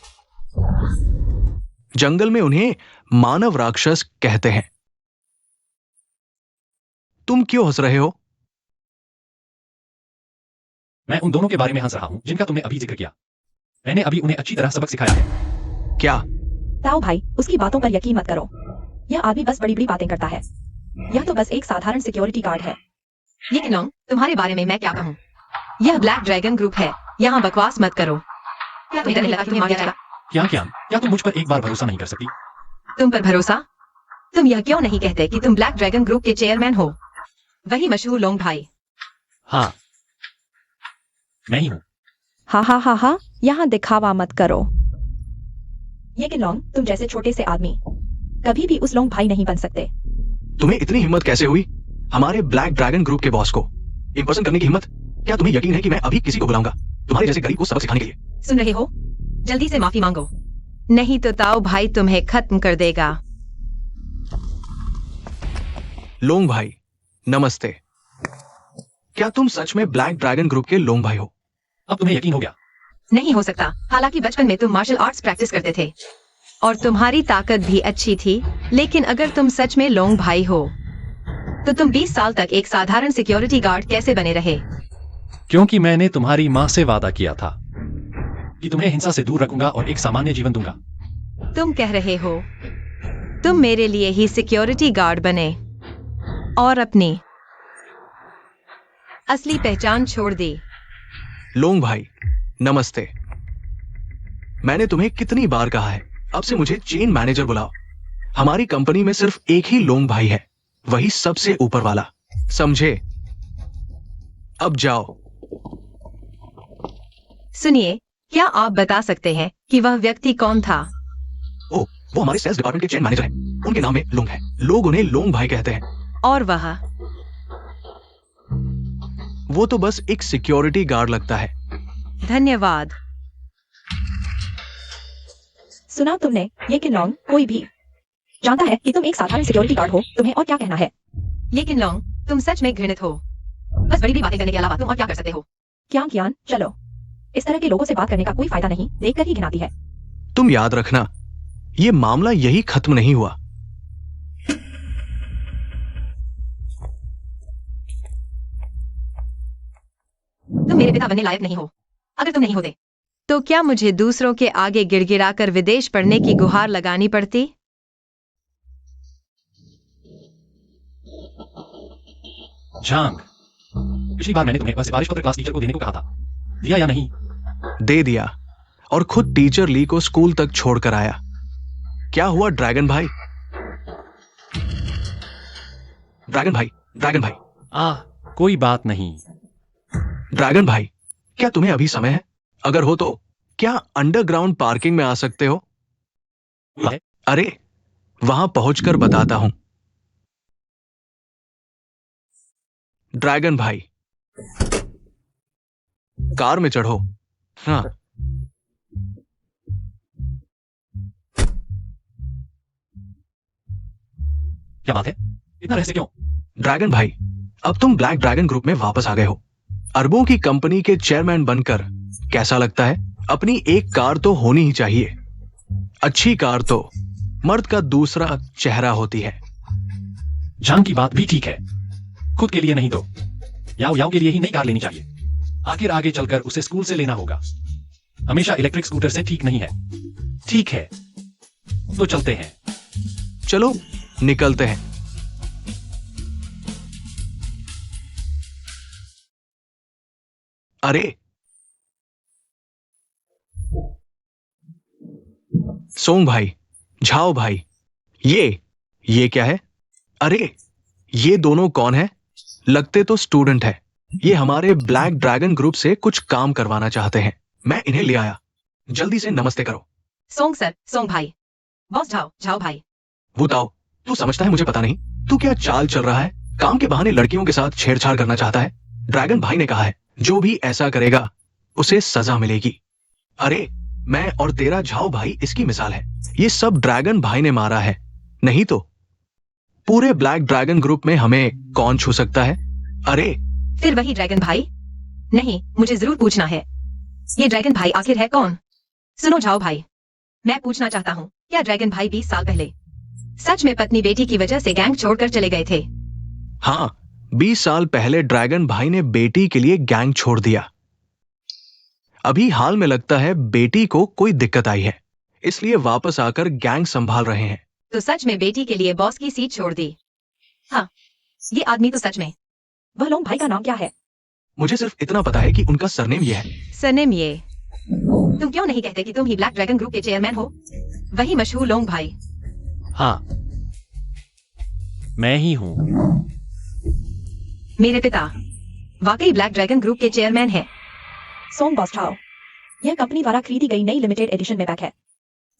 जंगल में उन्हें मानव राक्षस कहते हैं। तुम क्यों हंस रहे हो? मैं उन दोनों के बारे में हंस रहा हूं जिनका तुमने अभी जिक्र किया। मैंने अभी उन्हें अच्छी तरह सबक सिखाया है। क्या? ताऊ भाई, उसकी बातों पर यकीन मत करो। यह आदमी बस बड़ी बड़ी बातें करता है। यह तो बस एक साधारण सिक्योरिटी गार्ड है। ये किनोंग, तुम्हारे बारे में मैं क्या कहूँ? यह ब्लैक ड्रैगन ग्रुप है, यहाँ बकवास मत करो। क्या तुम्हें डर नहीं लगा कि तुम्हें मार दिया जाएगा? क्या तुम मुझ पर एक बार भरोसा नहीं कर सकती? तुम पर भरोसा? तुम यह क्यों नहीं कहते कि तुम ब्लैक ड्रैगन ग्रुप के चेयरमैन हो? वही मशहूर लोंग भाई। हाँ, मैं ही हूँ। हा हा हा हा, यहाँ दिखावा मत करो। ये किनलोंग, तुम जैसे छोटे से आदमी कभी भी उस लोंग भाई नहीं बन सकते। तुम्हें इतनी हिम्मत कैसे हुई हमारे ब्लैक ड्रैगन ग्रुप के बॉस को इंपर्सन करने की हिम्मत? क्या तुम्हें यकीन है कि मैं अभी किसी को बुलाऊंगा तुम्हारे जैसे गरीब को सबक सिखाने के लिए? सुन रहे हो? जल्दी से माफी मांगो, नहीं तो ताऊ भाई तुम्हें खत्म कर देगा। लोंग भाई, नमस्ते। क्या तुम सच में ब्लैक ड्रैगन ग्रुप के लोंग भाई हो? अब तुम्हें यकीन हो गया? नहीं हो सकता, हालांकि बचपन में तुम मार्शल आर्ट्स प्रैक्टिस करते थे और तुम्हारी ताकत भी अच्छी थी, लेकिन अगर तुम सच में लोंग भाई हो तो तुम 20 साल तक एक साधारण सिक्योरिटी गार्ड कैसे बने रहे? क्योंकि मैंने तुम्हारी माँ से वादा किया था कि तुम्हें हिंसा से दूर रखूंगा और एक सामान्य जीवन दूंगा। तुम कह रहे हो तुम मेरे लिए ही सिक्योरिटी गार्ड बने और अपनी असली पहचान छोड़ दी। लोंग भाई, नमस्ते। मैंने तुम्हें कितनी बार कहा है अब से मुझे चेन मैनेजर बुलाओ। हमारी कंपनी में सिर्फ एक ही लोंग भाई है, वही सबसे ऊपर वाला, समझे? अब जाओ। सुनिए, क्या आप बता सकते हैं कि वह व्यक्ति कौन था? ओ, वो हमारे सेल्स डिपार्टमेंट के चेन मैनेजर हैं। उनके नाम में लोंग है, लोग उन्हें लोंग भाई कहते हैं। और वह? वो तो बस एक सिक्योरिटी गार्ड लगता है। धन्यवाद। सुना तुमने? ये किनलोंग कोई भी जानता है कि तुम एक साधारण सिक्योरिटी गार्ड हो, तुम्हें और क्या कहना है? लेकिन लोंग, तुम सच में घृणित हो। बस बड़ी बड़ी बातें करने के अलावा तुम और क्या कर सकते हो? कियान, चलो। इस तरह के लोगों से बात करने का कोई फायदा नहीं, देखकर ही घिनाती है। तुम याद रखना, ये मामला यही खत्म नहीं हुआ। तुम मेरे पिता बनने लायक नहीं हो। अगर तुम नहीं होते तो क्या मुझे दूसरों के आगे गिड़गिड़ाकर विदेश पढ़ने की गुहार लगानी पड़ती? झांग, पिछली बार मैंने तुम्हें वह सिफारिश पत्र क्लास टीचर को देने को कहा था, दिया या नहीं? दे दिया, और खुद टीचर ली को स्कूल तक छोड़कर आया। क्या हुआ ड्रैगन भाई? ड्रैगन भाई, ड्रैगन भाई। कोई बात नहीं। ड्रैगन भाई, क्या तुम्हें अभी समय है? अगर हो तो क्या अंडरग्राउंड पार्किंग में आ सकते हो? अरे, वहां पहुंचकर बताता हूं। ड्रैगन भाई, कार में चढ़ो। हाँ। क्या बात है? इतना रहस्य क्यों? ड्रैगन भाई, अब तुम ब्लैक ड्रैगन ग्रुप में वापस आ गए हो। अरबों की कंपनी के चेयरमैन बनकर कैसा लगता है? अपनी एक कार तो होनी ही चाहिए। अच्छी कार तो मर्द का दूसरा चेहरा होती है। झांग की बात भी ठीक है, खुद के लिए नहीं तो याओ याओ के लिए ही नई कार लेनी चाहिए। आखिर आगे चलकर उसे स्कूल से लेना होगा, हमेशा इलेक्ट्रिक स्कूटर से ठीक नहीं है। ठीक है, तो चलते हैं। चलो निकलते हैं। अरे, सोंग भाई, झाओ भाई, ये क्या है? अरे, ये दोनों कौन है? लगते तो स्टूडेंट है। ये हमारे ब्लैक ड्रैगन ग्रुप से कुछ काम करवाना चाहते हैं। मैं इन्हें ले आया, जल्दी से नमस्ते करो। सोंग सर, सोंग भाई। बॉस झाओ, झाओ भाई। बताओ, तू समझता है मुझे पता नहीं? तू क्या चाल चल रहा है? काम के बहाने लड़कियों के साथ छेड़छाड़ करना चाहता है? ड्रैगन भाई ने कहा है, जो भी ऐसा करेगा उसे सजा मिलेगी। अरे, मैं और तेरा झाओ भाई इसकी मिसाल है। ये सब ड्रैगन भाई ने मारा है, नहीं तो पूरे ब्लैक ड्रैगन ग्रुप में हमें कौन छू सकता है? अरे, फिर वही ड्रैगन भाई? नहीं, मुझे जरूर पूछना है, ये ड्रैगन भाई आखिर है कौन? सुनो झाओ भाई, मैं पूछना चाहता हूँ, क्या ड्रैगन भाई 20 साल पहले सच में पत्नी बेटी की वजह से गैंग छोड़कर चले गए थे? हाँ, 20 साल पहले ड्रैगन भाई ने बेटी के लिए गैंग छोड़ दिया। अभी हाल में लगता है बेटी को कोई दिक्कत आई है, इसलिए वापस आकर गैंग संभाल रहे हैं। तो सच में बेटी के लिए बॉस की सीट छोड़ दी? हाँ, ये आदमी तो सच में वह लोंग भाई का नाम क्या है? मुझे सिर्फ इतना पता है कि उनका सरनेम ये है। सरनेम ये। तुम क्यों नहीं कहते कि तुम ही ब्लैक ड्रैगन ग्रुप के चेयरमैन हो? वही मशहूर लोंग भाई। हाँ, मैं ही हूँ। मेरे पिता वाकई ब्लैक ड्रैगन ग्रुप के चेयरमैन हैं। सोंग बॉस चाओ, यह कंपनी द्वारा खरीदी गई नई लिमिटेड एडिशन मेबैक है।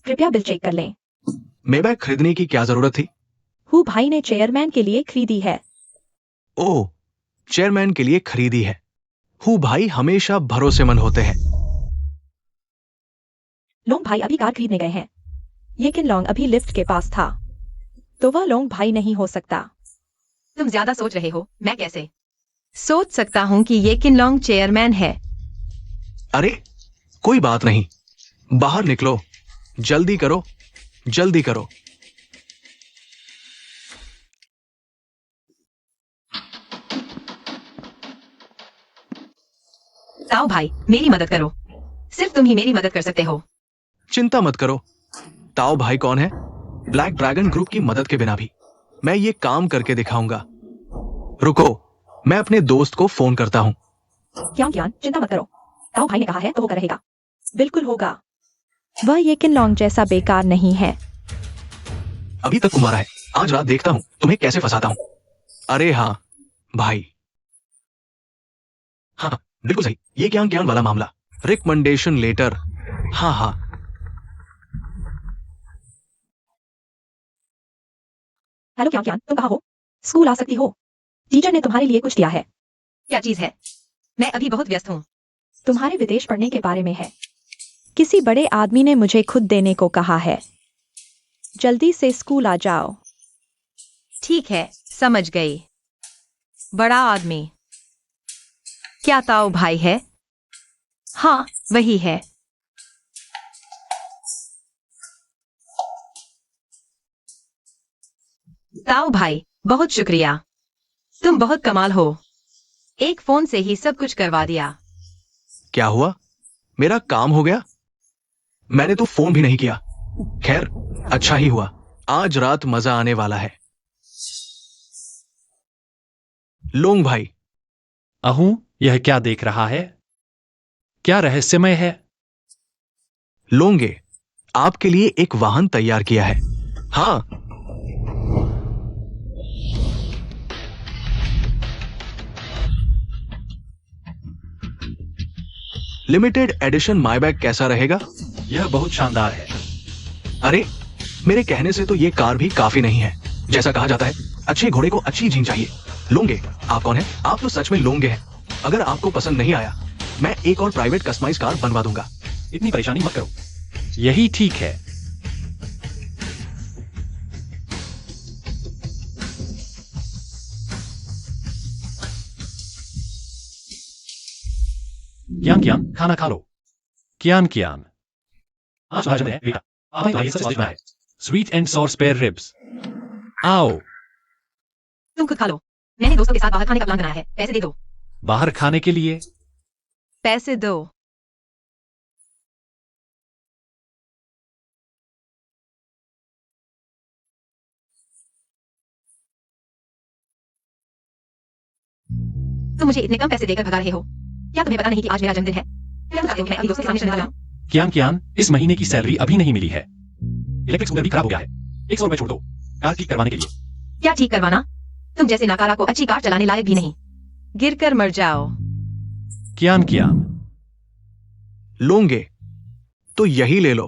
कृपया बिल चेक कर लें। मेबैक खरीदने की क्या जरूरत थी? हु भाई ने चेयरमैन के लिए खरीदी है। ओह, चेयरमैन के लिए खरीदी है। हु भाई हमेशा भरोसेमंद होते हैं। लोंग भाई अभी कार खरीदने गए हैं। ये किन लोंग अभी लिफ्ट के पास था, तो वह लोंग भाई नहीं हो सकता। तुम ज्यादा सोच रहे हो। मैं कैसे सोच सकता हूँ कि ये किनलोंग चेयरमैन है? अरे कोई बात नहीं, बाहर निकलो, जल्दी करो, जल्दी करो। ताओ भाई, मेरी मदद करो। सिर्फ तुम ही मेरी मदद कर सकते हो। चिंता मत करो। ताओ भाई कौन है? ब्लैक ड्रैगन ग्रुप की मदद के बिना भी मैं ये काम करके दिखाऊंगा। रुको, मैं अपने दोस्त को फोन करता हूँ। क्या चिंता मत करो। ताओ भाई ने कहा है तो वो करेगा। बिल्कुल होगा। वह ये किन लोंग जैसा बेकार नहीं है। अभी तक कुमारा है। आज रात देखता हूँ तुम्हें कैसे फंसाता हूँ। अरे हाँ भाई, हाँ बिल्कुल सही। ये ज्ञान ज्ञान वाला मामला, रिकमेंडेशन लेटर। हाँ हाँ, हेलो क्या तुम कहाँ हो? स्कूल आ सकती हो? टीचर ने तुम्हारे लिए कुछ दिया है। क्या चीज है? मैं अभी बहुत व्यस्त हूँ। तुम्हारे विदेश पढ़ने के बारे में है। किसी बड़े आदमी ने मुझे खुद देने को कहा है। जल्दी से स्कूल आ जाओ। ठीक है, समझ गई। बड़ा आदमी क्या ताओ भाई है? हाँ, वही है। ताओ भाई, बहुत शुक्रिया। तुम बहुत कमाल हो। एक फोन से ही सब कुछ करवा दिया। क्या हुआ? मेरा काम हो गया? मैंने तो फोन भी नहीं किया। खैर, अच्छा ही हुआ। आज रात मजा आने वाला है। लोंग भाई, अहूँ, यह क्या देख रहा है? क्या रहस्यमय है? लोंगे, आपके लिए एक वाहन तैयार किया है। हाँ, लिमिटेड एडिशन माईबैक कैसा रहेगा? यह बहुत शानदार है। अरे, मेरे कहने से तो ये कार भी काफी नहीं है। जैसा कहा जाता है, अच्छे घोड़े को अच्छी जीन चाहिए। लोंगे, आप कौन हैं? आप तो सच में लोंगे हैं। अगर आपको पसंद नहीं आया, मैं एक और प्राइवेट कस्टमाइज कार बनवा दूंगा। इतनी परेशानी मत करो, यही ठीक है। कियान कियान, खाना खा लो। कियान कियान, आज भाजन है बेटा। पापा का ये सब स्वादिष्ट बना है। Sweet and sour spare ribs. आओ, तुम खुद खा लो। मैंने दोस्तों के साथ बाहर खाने का प्लान बनाया है। पैसे दे दो। बाहर खाने के लिए? पैसे दो। तुम मुझे इतने कम पैसे देकर भगा रहे हो। क्या तुम्हें पता नहीं कि आज मेरा जन्मदिन है? क्या तुम चाहते हो कि मैं अपनी दोस्तों के सामने शर्मिंदा हो जाऊं? कियान कियान, इस महीने की सैलरी अभी नहीं मिली है। इलेक्ट्रिक स्कूटर भी खराब हो गया है। 100 रुपए छोड़ दो कार ठीक करवाने के लिए। क्या ठीक करवाना? तुम जैसे नाकारा को अच्छी कार चलाने लायक भी नहीं। गिरकर मर जाओ। कियान कियान, लोंगे, तो यही ले लो।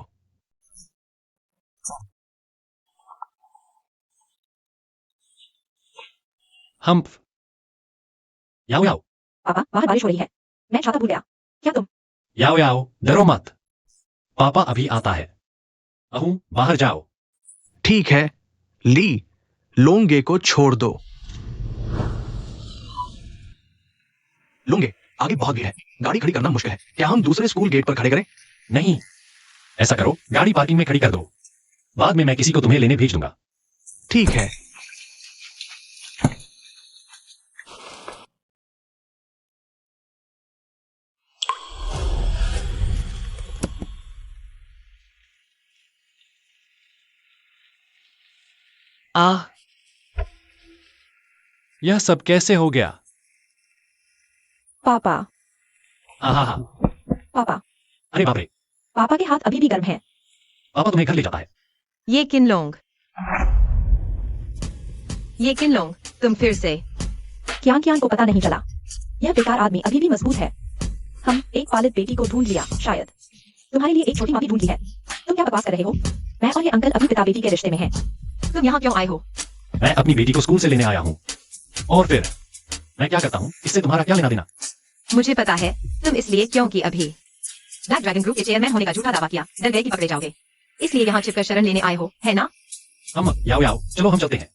हम्प। याओ याओ, पापा, बाहर बारिश हो रही है। मैं छाता भूल गया। क्या तुम? याओ याओ, डरो मत। पापा अभी आता है। अहूँ, बाहर जाओ। ठीक है, ली, लोंगे को छोड़ दो। लोंगे, आगे बहुत भीड़ है। गाड़ी खड़ी करना मुश्किल है। क्या हम दूसरे स्कूल गेट पर खड़े करें? नहीं, ऐसा करो, गाड़ी पार्किंग में खड़ी कर दो। बाद में मैं किसी को तुम्हें लेने भेज दूंगा। ठीक है। आह, यह सब कैसे हो गया? पापा, हाँ हाँ हाँ। पापा, अरे बाप रे, पापा के हाथ अभी भी गर्म हैं। पापा तुम्हें घर ले जाता है। ये किनलोंग, तुम फिर से। कियान कियान को पता नहीं चला। यह बेकार आदमी अभी भी मजबूत है। हम एक पालित बेटी को ढूंढ लिया, शायद तुम्हारे लिए एक छोटी माँ भी ढूंढ ली है। तुम क्या बकवास कर रहे हो? मैं और ये अंकल अभी पिता बेटी के रिश्ते में हैं। तुम यहाँ क्यों आए हो? मैं अपनी बेटी को स्कूल से लेने आया हूँ। और फिर मैं क्या करता हूँ, इससे तुम्हारा क्या लेना देना? मुझे पता है तुम इसलिए क्योंकि अभी ब्लैक ड्रैगन ग्रुप के चेयरमैन होने का झूठा दावा किया, डर गए कि पकड़े जाओगे, इसलिए यहाँ छिपकर शरण लेने आए हो, है ना? हम याओ याओ, चलो हम चलते हैं।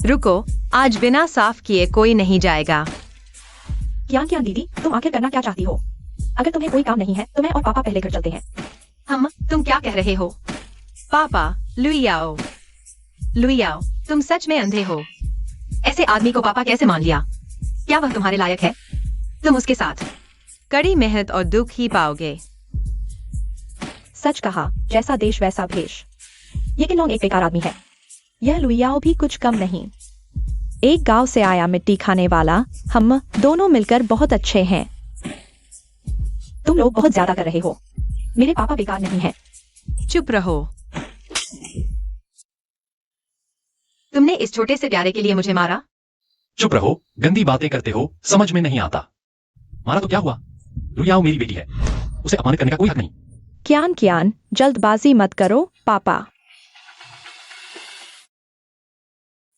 रुको, आज बिना साफ किए कोई नहीं जाएगा। कियान कियान दीदी, तुम आखिर करना क्या चाहती हो? अगर तुम्हें कोई काम नहीं है तो मैं और पापा पहले घर चलते हैं। तुम क्या कह रहे हो? पापा, लुइयाओ, तुम सच में अंधे हो? ऐसे आदमी को पापा कैसे मान लिया? क्या वह तुम्हारे लायक है? तुम उसके साथ कड़ी मेहनत और दुख ही पाओगे। सच कहा, जैसा देश वैसा भेष। ये किनलोंग एक बेकार आदमी है। यह लुइयाओ भी कुछ कम नहीं। एक गांव से आया मिट्टी खाने वाला। हम दोनों मिलकर बहुत अच्छे हैं। तुम लोग बहुत ज्यादा कर रहे हो। मेरे पापा बेकार नहीं हैं। चुप रहो। तुमने इस छोटे से प्यारे के लिए मुझे मारा? चुप रहो, गंदी बातें करते हो, समझ में नहीं आता। मारा तो क्या हुआ? लुयाओ मेरी बेटी है, उसे अपमानित करने का कोई हक नहीं। कियान कियान, जल्दबाजी मत करो पापा।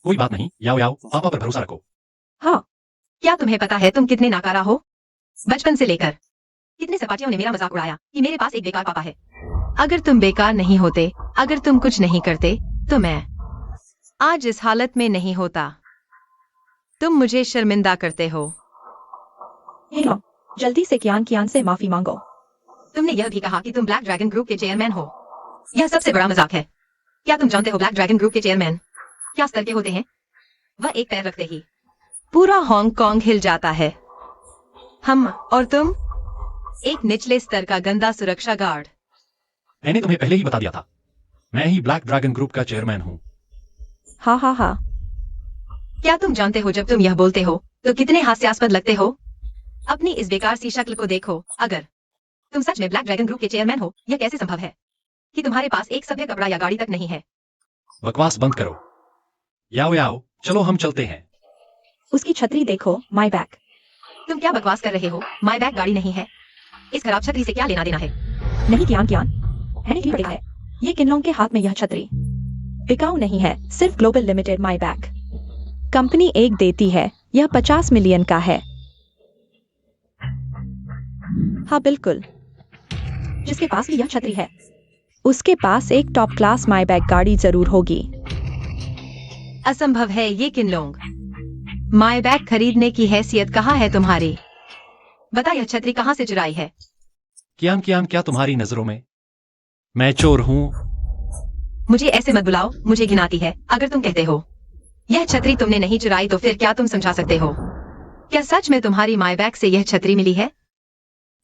कोई बात नहीं, याओ याओ, पापा पर भरोसा रखो। हाँ, क्या तुम्हें पता है तुम कितने नाकारा हो? बचपन से लेकर कितने सपाटियों ने मेरा मजाक उड़ाया कि मेरे पास एक बेकार पापा है। अगर तुम बेकार नहीं होते, अगर तुम कुछ नहीं करते, तो मैं आज इस हालत में नहीं होता। तुम मुझे शर्मिंदा करते हो। हे लो, जल्दी से कियान कियान से माफी मांगो। तुमने यह भी कहा कि तुम ब्लैक ड्रैगन ग्रुप के चेयरमैन हो। यह सबसे बड़ा मजाक है। क्या तुम जानते हो ब्लैक ड्रैगन ग्रुप के चेयरमैन क्या स्तर के होते हैं? वह एक पैर रखते ही पूरा हांगकांग हिल जाता है। हम और तुम एक निचले स्तर का गंदा सुरक्षा गार्ड। मैंने तुम्हें पहले ही बता दिया था, मैं ही ब्लैक ड्रैगन ग्रुप का चेयरमैन हूँ। हाँ हाँ हाँ। क्या तुम जानते हो जब तुम यह बोलते हो तो कितने हास्यास्पद लगते हो? अपनी इस बेकार सी शक्ल को देखो। अगर तुम सच में ब्लैक ड्रैगन ग्रुप के चेयरमैन हो, यह कैसे संभव है कि तुम्हारे पास एक सभ्य कपड़ा या गाड़ी तक नहीं है? बकवास बंद करो। याओ याओ, चलो हम चलते हैं। उसकी छतरी देखो, माई बैग। तुम क्या बकवास कर रहे हो? माई बैग गाड़ी नहीं है। इस खराब छतरी से क्या लेना देना है? नहीं कियान कियान, है नहीं पड़ेगा है। ये किनलोंग के हाथ में यह छतरी बिकाऊ नहीं है, सिर्फ global limited my bag company एक देती है। यह 50 मिलियन का है। हाँ बिल्कुल, जिसके पास भी यह छतरी है उसके पास एक टॉप क्लास माई बैग गाड़ी जरूर होगी। असंभव है ये किनलोंग। माई बैग खरीदने की हैसियत कहाँ है तुम्हारी? बता यह छतरी कहाँ से चुराई है? कियान कियान, क्या तुम्हारी नजरों में मैं चोर हूँ? मुझे ऐसे मत बुलाओ, मुझे घिन आती है। अगर तुम कहते हो यह छतरी तुमने नहीं चुराई तो फिर क्या तुम समझा सकते हो? क्या सच में तुम्हारी माई बैग से यह छतरी मिली है?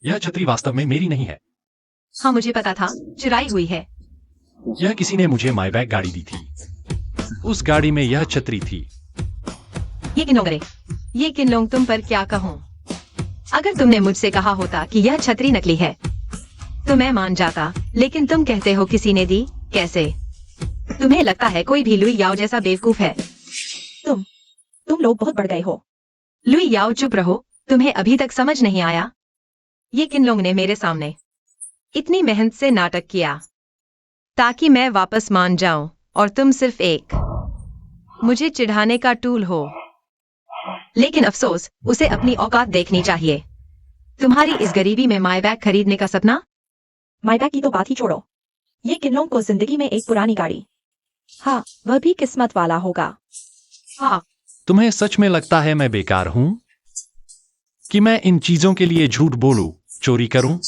यह छतरी वास्तव में मेरी नहीं है। हाँ मुझे पता था, चुराई हुई है। यह किसी ने मुझे माई बैग गाड़ी दी थी। उस गाड़ी में यह छतरी थी। ये किनलोंग तुम पर क्या कहूँ? अगर तुमने मुझसे कहा होता कि यह छतरी नकली है तो मैं मान जाता, लेकिन तुम कहते हो किसी ने दी। कैसे? तुम्हें लगता है कोई भी लुई याओ जैसा बेवकूफ है? तुम लोग बहुत बढ़ गए हो। लुई याओ चुप रहो, तुम्हें अभी तक समझ नहीं आया? ये किनलोंग ने मेरे सामने इतनी मेहनत से नाटक किया ताकि मैं वापस मान जाऊं और तुम सिर्फ एक मुझे चिढ़ाने का टूल हो। लेकिन अफसोस, उसे अपनी औकात देखनी चाहिए। तुम्हारी इस गरीबी में माई बैग खरीदने का सपना? माई बैग की तो बात ही छोड़ो। ये किनलोंग को जिंदगी में एक पुरानी गाड़ी, हाँ वह भी किस्मत वाला होगा। हाँ, तुम्हें सच में लगता है मैं बेकार हूँ कि मैं इन चीजों के लिए झूठ बोलूं, चोरी करूं?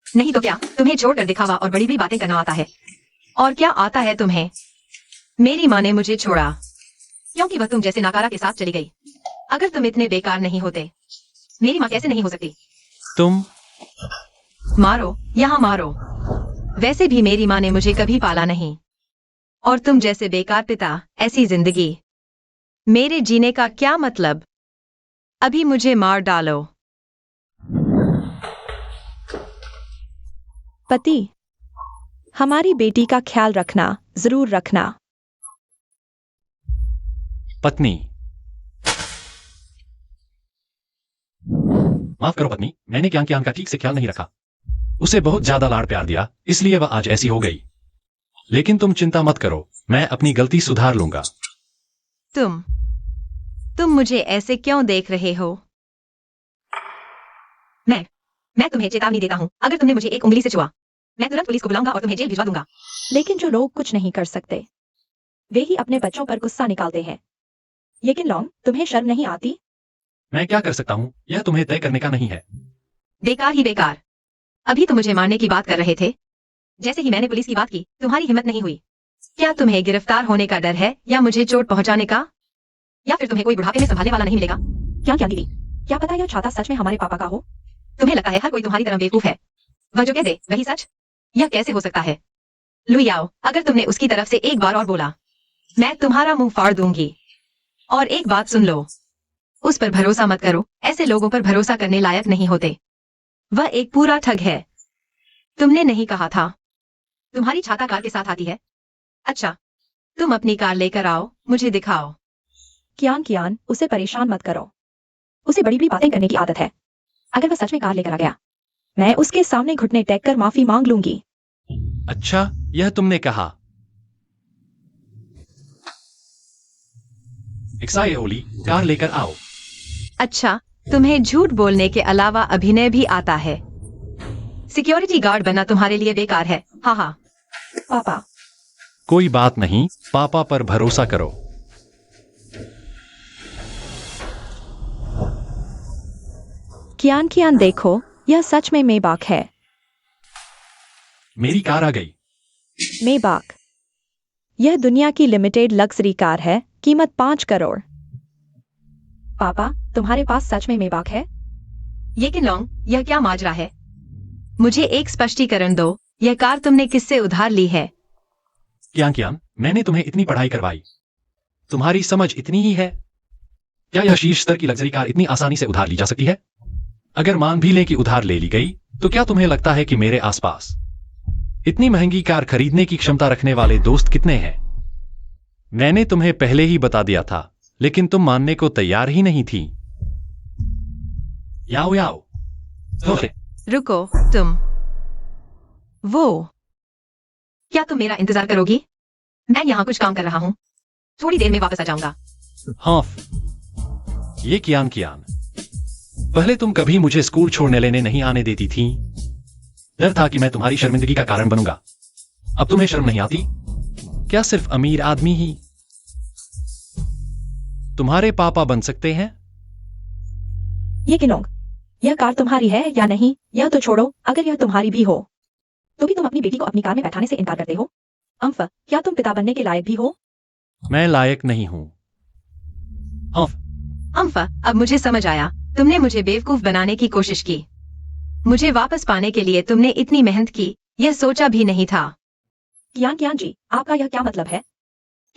नहीं तो क्या तुम्हें छोड़कर दिखावा और बड़ी बड़ी बातें करना आता है? और क्या आता है तुम्हें? मेरी माँ ने मुझे छोड़ा क्योंकि वह तुम जैसे नाकारा के साथ चली गई। अगर तुम इतने बेकार नहीं होते, मेरी माँ कैसे नहीं हो सकती? तुम मारो, यहाँ मारो। वैसे भी मेरी माँ ने मुझे कभी पाला नहीं, और तुम जैसे बेकार पिता, ऐसी जिंदगी, मेरे जीने का क्या मतलब? अभी मुझे मार डालो। पति, हमारी बेटी का ख्याल रखना, जरूर रखना। पत्नी। माफ करो पत्नी, मैंने क्यांग का ठीक से ख्याल नहीं रखा। उसे बहुत ज्यादा लाड़ प्यार दिया, इसलिए वह आज ऐसी हो गई। लेकिन तुम चिंता मत करो, मैं अपनी गलती सुधार लूंगा। तुम मुझे ऐसे क्यों देख रहे हो? मैं तुम्हें चेतावनी देता हूँ, अगर तुमने मुझे एक उंगली से छुआ, मैं तुरंत पुलिस को बुलाऊंगा और तुम्हें जेल भिजवा दूंगा। लेकिन जो लोग कुछ नहीं कर सकते, वे ही अपने बच्चों पर गुस्सा निकालते हैं। लेकिन लॉन्ग, तुम्हें शर्म नहीं आती? मैं क्या कर सकता हूँ, यह तुम्हें तय करने का नहीं है। बेकार ही बेकार। अभी तुम मुझे मारने की बात कर रहे थे। जैसे ही मैंने पुलिस की बात की, तुम्हारी हिम्मत नहीं हुई। क्या तुम्हें गिरफ्तार होने का डर है या मुझे चोट पहुंचाने का? या फिर तुम्हें कोई बुढ़ापे में संभालने वाला नहीं मिलेगा? क्या दीदी, क्या पता यह छाता सच में हमारे पापा का हो? तुम्हें लगता है हर कोई तुम्हारी तरह बेवकूफ है? वह जो कह दे वही सच? यह कैसे हो सकता है? लुइयाओ, अगर तुमने उसकी तरफ से एक बार और बोला, मैं तुम्हारा मुंह फाड़ दूंगी। और एक बात सुन लो, उस पर भरोसा मत करो, ऐसे लोगों पर भरोसा करने लायक नहीं होते। वह एक पूरा ठग है। तुमने नहीं कहा था तुम्हारी छाता कार के साथ आती है? अच्छा, तुम अपनी कार लेकर आओ, मुझे दिखाओ। कियान, उसे परेशान मत करो। उसे बड़ी बड़ी बातें करने की आदत है। अगर वह सच में कार लेकर आ गया, मैं उसके सामने घुटने टेक कर माफी मांग लूंगी। अच्छा, यह तुमने कहा। एक्साई ओली, कार लेकर आओ। अच्छा, तुम्हें झूठ बोलने के अलावा अभिनय भी आता है। सिक्योरिटी गार्ड बनना तुम्हारे लिए बेकार है। हाँ हाँ। पापा, कोई बात नहीं, पापा पर भरोसा करो। कियान देखो, यह सच में मेबाक है। मेरी कार आ गई। मेबाक, यह दुनिया की लिमिटेड लग्जरी कार है, कीमत 5 करोड़। पापा, तुम्हारे पास सच में मेबाक है? ये कि लॉन्ग, यह क्या माजरा है? मुझे एक स्पष्टीकरण दो, यह कार तुमने किससे उधार ली है? कियान, मैंने तुम्हें इतनी पढ़ाई करवाई, तुम्हारी समझ इतनी ही है? क्या यह शीर्ष स्तर की लग्जरी कार इतनी आसानी से उधार ली जा सकती है? अगर मान भी लें कि उधार ले ली गई, तो क्या तुम्हें लगता है कि मेरे आसपास इतनी महंगी कार खरीदने की क्षमता रखने वाले दोस्त कितने हैं? मैंने तुम्हें पहले ही बता दिया था, लेकिन तुम मानने को तैयार ही नहीं थी। याओ याओ, ओके। रुको, तुम वो क्या तुम मेरा इंतजार करोगी? मैं यहाँ कुछ काम कर रहा हूँ, थोड़ी देर में वापस आ जाऊंगा। हाँ, ये कियान, पहले तुम कभी मुझे स्कूल छोड़ने लेने नहीं आने देती थी। डर था कि मैं तुम्हारी शर्मिंदगी का कारण बनूंगा। अब तुम्हें शर्म नहीं आती? क्या सिर्फ अमीर आदमी ही तुम्हारे पापा बन सकते हैं? ये किलोंग, यह कार तुम्हारी है या नहीं, यह तो छोड़ो। अगर यह तुम्हारी भी हो, तो भी तुम अपनी बेटी को अपनी कार में बैठाने से इनकार करते हो। अम्फ, क्या तुम पिता बनने के लायक भी हो? मैं लायक नहीं हूं। अम्फा, अब मुझे समझ आया, तुमने मुझे बेवकूफ बनाने की कोशिश की। मुझे वापस पाने के लिए तुमने इतनी मेहनत की, यह सोचा भी नहीं था। कियान जी, आपका यह क्या मतलब है?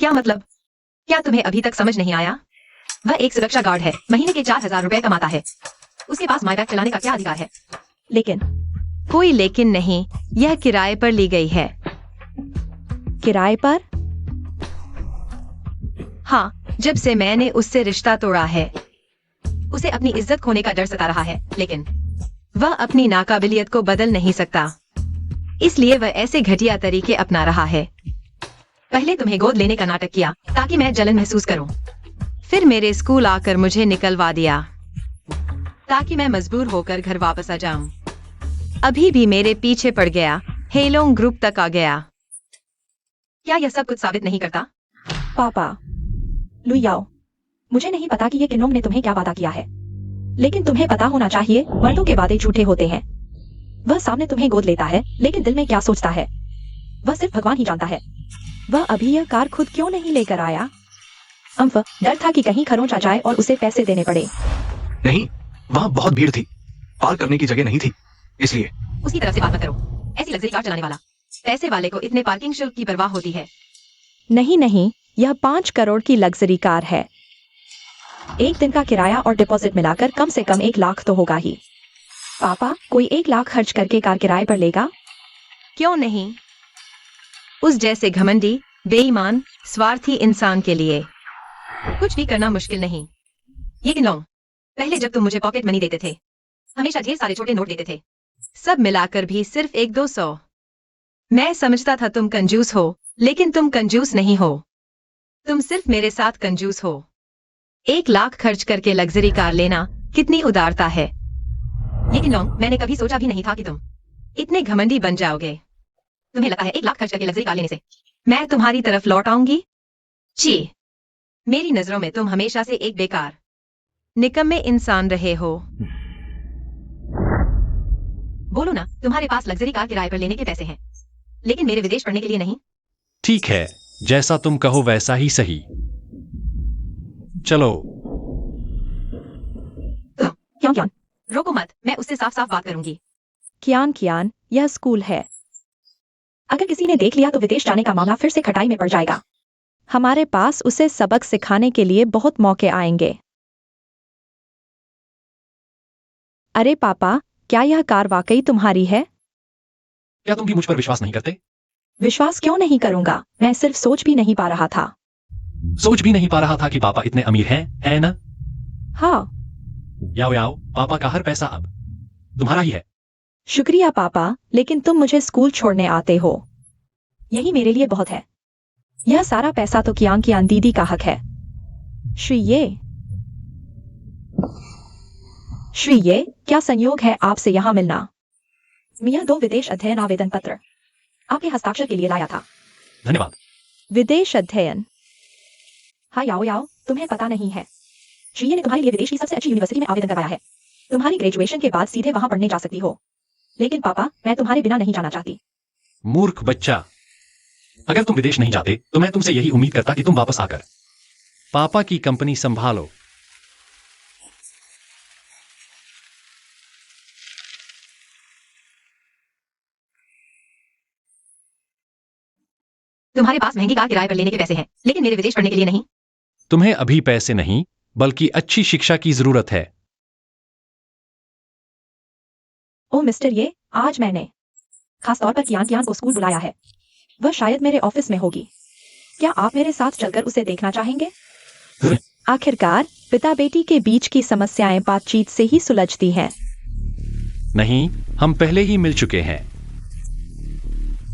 क्या मतलब? क्या तुम्हें अभी तक समझ नहीं आया? वह एक सुरक्षा गार्ड है, महीने के 4,000 रुपए कमाता है। उसके पास माई बैग चलाने का क्या अधिकार है? लेकिन कोई लेकिन नहीं, यह किराए पर ली गई है। किराए पर? हाँ, जब से मैंने उससे रिश्ता तोड़ा है। उसे अपनी इज्जत खोने का डर सता रहा है, लेकिन वह अपनी नाकाबिलियत को बदल नहीं सकता, इसलिए वह ऐसे घटिया तरीके अपना रहा है। पहले तुम्हें गोद लेने का नाटक किया ताकि मैं जलन महसूस करूं, फिर मेरे स्कूल आकर मुझे निकलवा दिया ताकि मैं मजबूर होकर घर वापस आ जाऊं। अभी भी मेरे पीछे पड़ गया, हेलोंग ग्रुप तक आ गया। क्या यह सब कुछ साबित नहीं करता? पापा, लुइयाओ, मुझे नहीं पता कि ये किनोंग ने तुम्हें क्या वादा किया है, लेकिन तुम्हें पता होना चाहिए, मर्दों के वादे झूठे होते हैं। वह सामने तुम्हें गोद लेता है, लेकिन दिल में क्या सोचता है, वह सिर्फ भगवान ही जानता है। वह अभी यह कार खुद क्यों नहीं लेकर आया? अम्फ, डर था कि कहीं खरोंच आ जाए और उसे पैसे देने पड़े। नहीं, वहाँ बहुत भीड़ थी, पार्क करने की जगह नहीं थी, इसलिए। उसकी तरफ से बात मत करो। ऐसी लग्जरी कार चलाने वाला, पैसे वाले को इतने पार्किंग शुल्क की परवाह होती है? नहीं, यह 5 करोड़ की लग्जरी कार है। एक दिन का किराया और डिपॉजिट मिलाकर कम से कम 1 लाख तो होगा ही। पापा, कोई 1 लाख खर्च करके कार किराए पर लेगा? क्यों नहीं? उस जैसे घमंडी, बेईमान, स्वार्थी इंसान के लिए कुछ भी करना मुश्किल नहीं। ये गिन लो, पहले जब तुम मुझे पॉकेट मनी देते थे, हमेशा ढेर सारे छोटे नोट देते थे, सब मिलाकर भी सिर्फ 100-200। मैं समझता था तुम कंजूस हो, लेकिन तुम कंजूस नहीं हो। तुम सिर्फ मेरे साथ कंजूस हो। 1 लाख खर्च करके लग्जरी कार लेना कितनी उदारता है। लेकिन लो, मैंने कभी सोचा भी नहीं था कि तुम इतने घमंडी बन जाओगे। तुम्हें लगता है 1 लाख खर्च करके लग्जरी कार लेने से मैं तुम्हारी तरफ लौट आऊंगी? छी, मेरी नजरों में तुम हमेशा से एक बेकार, निकम्मे इंसान रहे हो। बोलो ना, तुम्हारे पास लग्जरी कार किराए पर लेने के पैसे हैं, लेकिन मेरे विदेश पढ़ने के लिए नहीं। ठीक है, जैसा तुम कहो वैसा ही सही। चलो। कियान, रोको मत, मैं उससे साफ साफ बात करूंगी। कियान, यह स्कूल है। अगर किसी ने देख लिया तो विदेश जाने का मामला फिर से खटाई में पड़ जाएगा। हमारे पास उसे सबक सिखाने के लिए बहुत मौके आएंगे। अरे पापा, क्या यह कार वाकई तुम्हारी है? क्या तुम भी मुझ पर विश्वास नहीं करते? विश्वास क्यों नहीं करूंगा? मैं सिर्फ सोच भी नहीं पा रहा था। सोच भी नहीं पा रहा था कि पापा इतने अमीर हैं, है ना? हाँ। याओ, पापा का हर पैसा अब तुम्हारा ही है। शुक्रिया पापा, लेकिन तुम मुझे स्कूल छोड़ने आते हो, यही मेरे लिए बहुत है। यह सारा पैसा तो कियान दीदी का हक है। श्री ये, क्या संयोग है आपसे यहाँ मिलना। मैं 2 विदेश अध्ययन आवेदन पत्र आपके हस्ताक्षर के लिए लाया था। धन्यवाद। विदेश अध्ययन? हाँ याओ, तुम्हें पता नहीं है, श्री ने तुम्हारे लिए विदेश की सबसे अच्छी यूनिवर्सिटी में आवेदन करवाया है। तुम्हारी ग्रेजुएशन के बाद सीधे वहां पढ़ने जा सकती हो। लेकिन पापा, मैं तुम्हारे बिना नहीं जाना चाहती। मूर्ख बच्चा, अगर तुम विदेश नहीं जाते तो मैं तुमसे यही उम्मीद करता कि तुम वापस आकर पापा की कंपनी संभालो। तुम्हारे पास महंगी कार किराए पर लेने के पैसे हैं, लेकिन मेरे विदेश पढ़ने के लिए नहीं। तुम्हें अभी पैसे नहीं, बल्कि अच्छी शिक्षा की जरूरत है। ओ मिस्टर ये, आज मैंने खास तौर पर कियान को स्कूल बुलाया है। वह शायद मेरे ऑफिस में होगी। क्या आप मेरे साथ चलकर उसे देखना चाहेंगे? आखिरकार पिता बेटी के बीच की समस्याएं बातचीत से ही सुलझती हैं। नहीं, हम पहले ही मिल चुके हैं।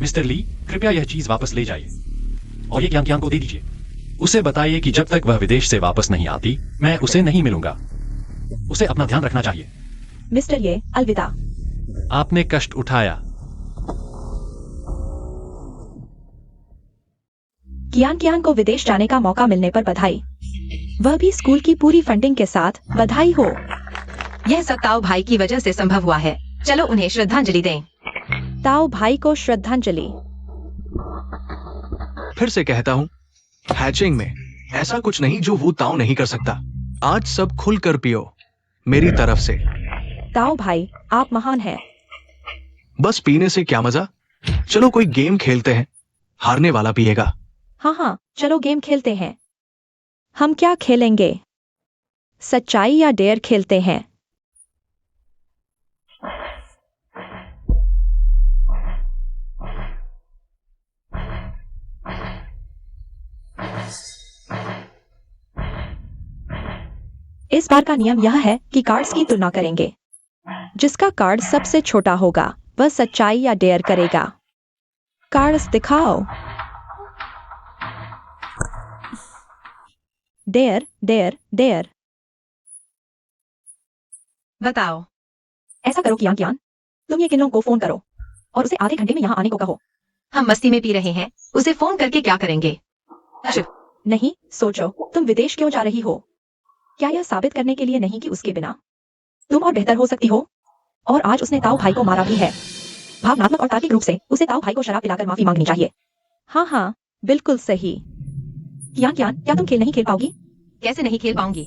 मिस्टर ली, कृपया यह चीज वापस ले जाइए और ये कियान को दे दीजिए। उसे बताइए कि जब तक वह विदेश से वापस नहीं आती, मैं उसे नहीं मिलूंगा। उसे अपना ध्यान रखना चाहिए। मिस्टर ये, अलविदा। आपने कष्ट उठाया। कियान को विदेश जाने का मौका मिलने पर बधाई, वह भी स्कूल की पूरी फंडिंग के साथ। बधाई हो। यह सब ताऊ भाई की वजह से संभव हुआ है। चलो उन्हें श्रद्धांजलि दें। ताऊ भाई को श्रद्धांजलि। फिर से कहता हूँ, हैचिंग में ऐसा कुछ नहीं जो वो ताऊ नहीं कर सकता। आज सब खुलकर पियो, मेरी तरफ से। ताऊ भाई, आप महान हैं। बस पीने से क्या मजा। चलो कोई गेम खेलते हैं, हारने वाला पिएगा। हाँ, चलो गेम खेलते हैं। हम क्या खेलेंगे? सच्चाई या डेयर खेलते हैं? इस बार का नियम यह है कि कार्ड्स की तुलना करेंगे। जिसका कार्ड सबसे छोटा होगा वह सच्चाई या डेयर करेगा। कार्ड्स दिखाओ। Dare, dare, dare. बताओ। ऐसा करो कियान, तुम ये किन्नों को फोन करो और उसे आधे घंटे में यहाँ आने को कहो। हम मस्ती में पी रहे हैं, उसे फोन करके क्या करेंगे? चुप। नहीं, सोचो, तुम विदेश क्यों जा रही हो? क्या यह साबित करने के लिए नहीं कि उसके बिना तुम और बेहतर हो सकती हो? और आज उसने ताऊ भाई को मारा भी है। भावनात्मक और तार्किक रूप से उसे ताऊ भाई को शराब पिलाकर माफी मांगनी चाहिए। हाँ, बिल्कुल सही। कियान, क्या तुम खेल नहीं खेल पाओगी? कैसे नहीं खेल पाऊंगी?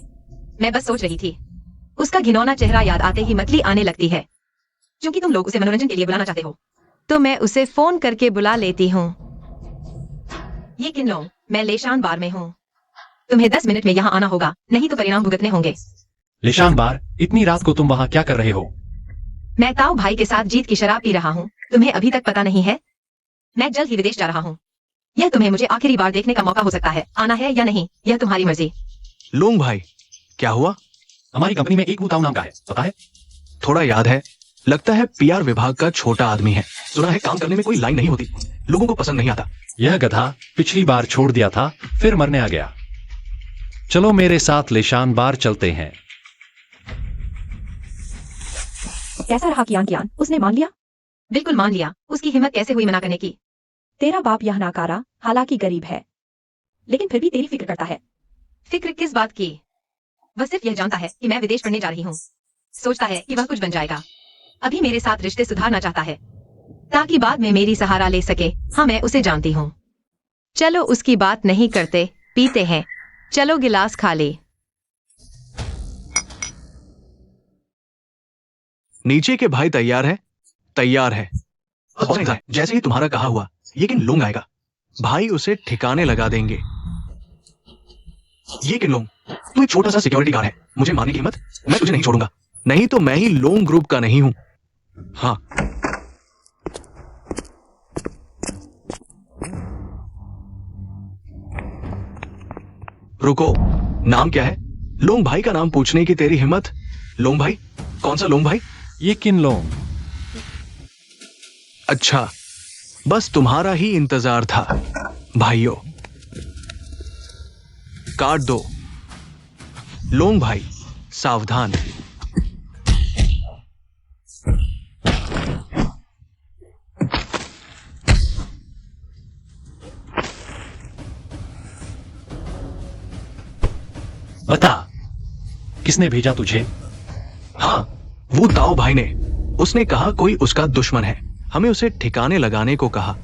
मैं बस सोच रही थी। उसका घिनौना चेहरा याद आते ही मतली आने लगती है। क्योंकि तुम लोग उसे मनोरंजन के लिए बुलाना चाहते हो, तो मैं उसे फोन करके बुला लेती हूँ। ये किन लो, मैं लेशान बार में हूँ। तुम्हें 10 मिनट में यहाँ आना होगा, नहीं तो परिणाम भुगतने होंगे। लिशान बार, इतनी रात को तुम वहां क्या कर रहे हो? मैं ताऊ भाई के साथ जीत की शराब पी रहा हूँ। तुम्हें अभी तक पता नहीं है? मैं जल्द ही विदेश जा रहा हूँ। यह तुम्हें मुझे आखिरी बार देखने का मौका हो सकता है। आना है या नहीं, यह तुम्हारी मर्जी। लोंग भाई, क्या हुआ? हमारी कंपनी में एक वुताओ नाम का है, पता है? थोड़ा याद है। लगता है पीआर विभाग का छोटा आदमी है। सुना है काम करने में कोई लाइन नहीं होती, लोगों को पसंद नहीं आता। यह गधा पिछली बार छोड़ दिया था, फिर मरने आ गया। चलो मेरे साथ लिशान बार चलते हैं। कैसा रहा कियान कियान? उसने मान लिया? बिल्कुल मान लिया। उसकी हिम्मत कैसे हुई मना करने की? तेरा बाप यह नाकारा, हालांकि गरीब है, लेकिन फिर भी तेरी फिक्र करता है। फिक्र किस बात की? वह सिर्फ यह जानता है कि मैं विदेश पढ़ने जा रही हूँ। सोचता है कि वह कुछ बन जाएगा। अभी मेरे साथ रिश्ते सुधारना चाहता है ताकि बाद में मेरी सहारा ले सके। हाँ, मैं उसे जानती हूँ। चलो उसकी बात नहीं करते, पीते हैं। चलो गिलास खा ले। नीचे के भाई तैयार है? तैयार है। जैसे ही तुम्हारा कहा हुआ, ये किन लोंग आएगा। भाई उसे ठिकाने लगा देंगे। ये किन लोंग? तू एक छोटा सा सिक्योरिटी गार्ड है। मुझे मारने की हिम्मत? मैं तुझे नहीं छोड़ूंगा। नहीं तो मैं ही लोंग ग्रुप का नहीं हूं। हाँ, रुको। नाम क्या है? लोंग भाई का नाम पूछने की तेरी हिम्मत? लोंग भाई? कौन सा लोंग भाई? ये किन लोग? अच्छा, बस तुम्हारा ही इंतजार था। भाइयों, काट दो। लोंग भाई, सावधान। बता, किसने भेजा तुझे? हाँ, वो ताओ भाई ने। उसने कहा कोई उसका दुश्मन है, हमें उसे ठिकाने लगाने को कहा।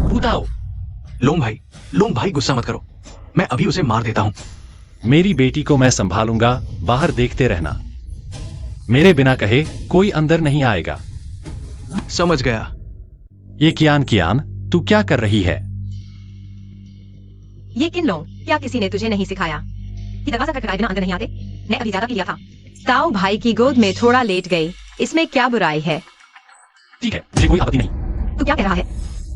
बताओ। लोंग भाई गुस्सा मत करो, मैं अभी उसे मार देता हूं। मेरी बेटी को मैं संभालूंगा, बाहर देखते रहना। मेरे बिना कहे कोई अंदर नहीं आएगा। समझ गया। ये कियान कियान, तू क्या कर रही है? ये किन लोग? क्या किसी ने तुझे नहीं सिखाया कि दरवाजा खटखटाए बिना अंदर नहीं आते? मैं अभी ज्यादा पी लिया था। ताऊ भाई की गोद में थोड़ा लेट गई, इसमें क्या बुराई है? ठीक है, मुझे कोई आपत्ति नहीं। तू क्या कह रहा है?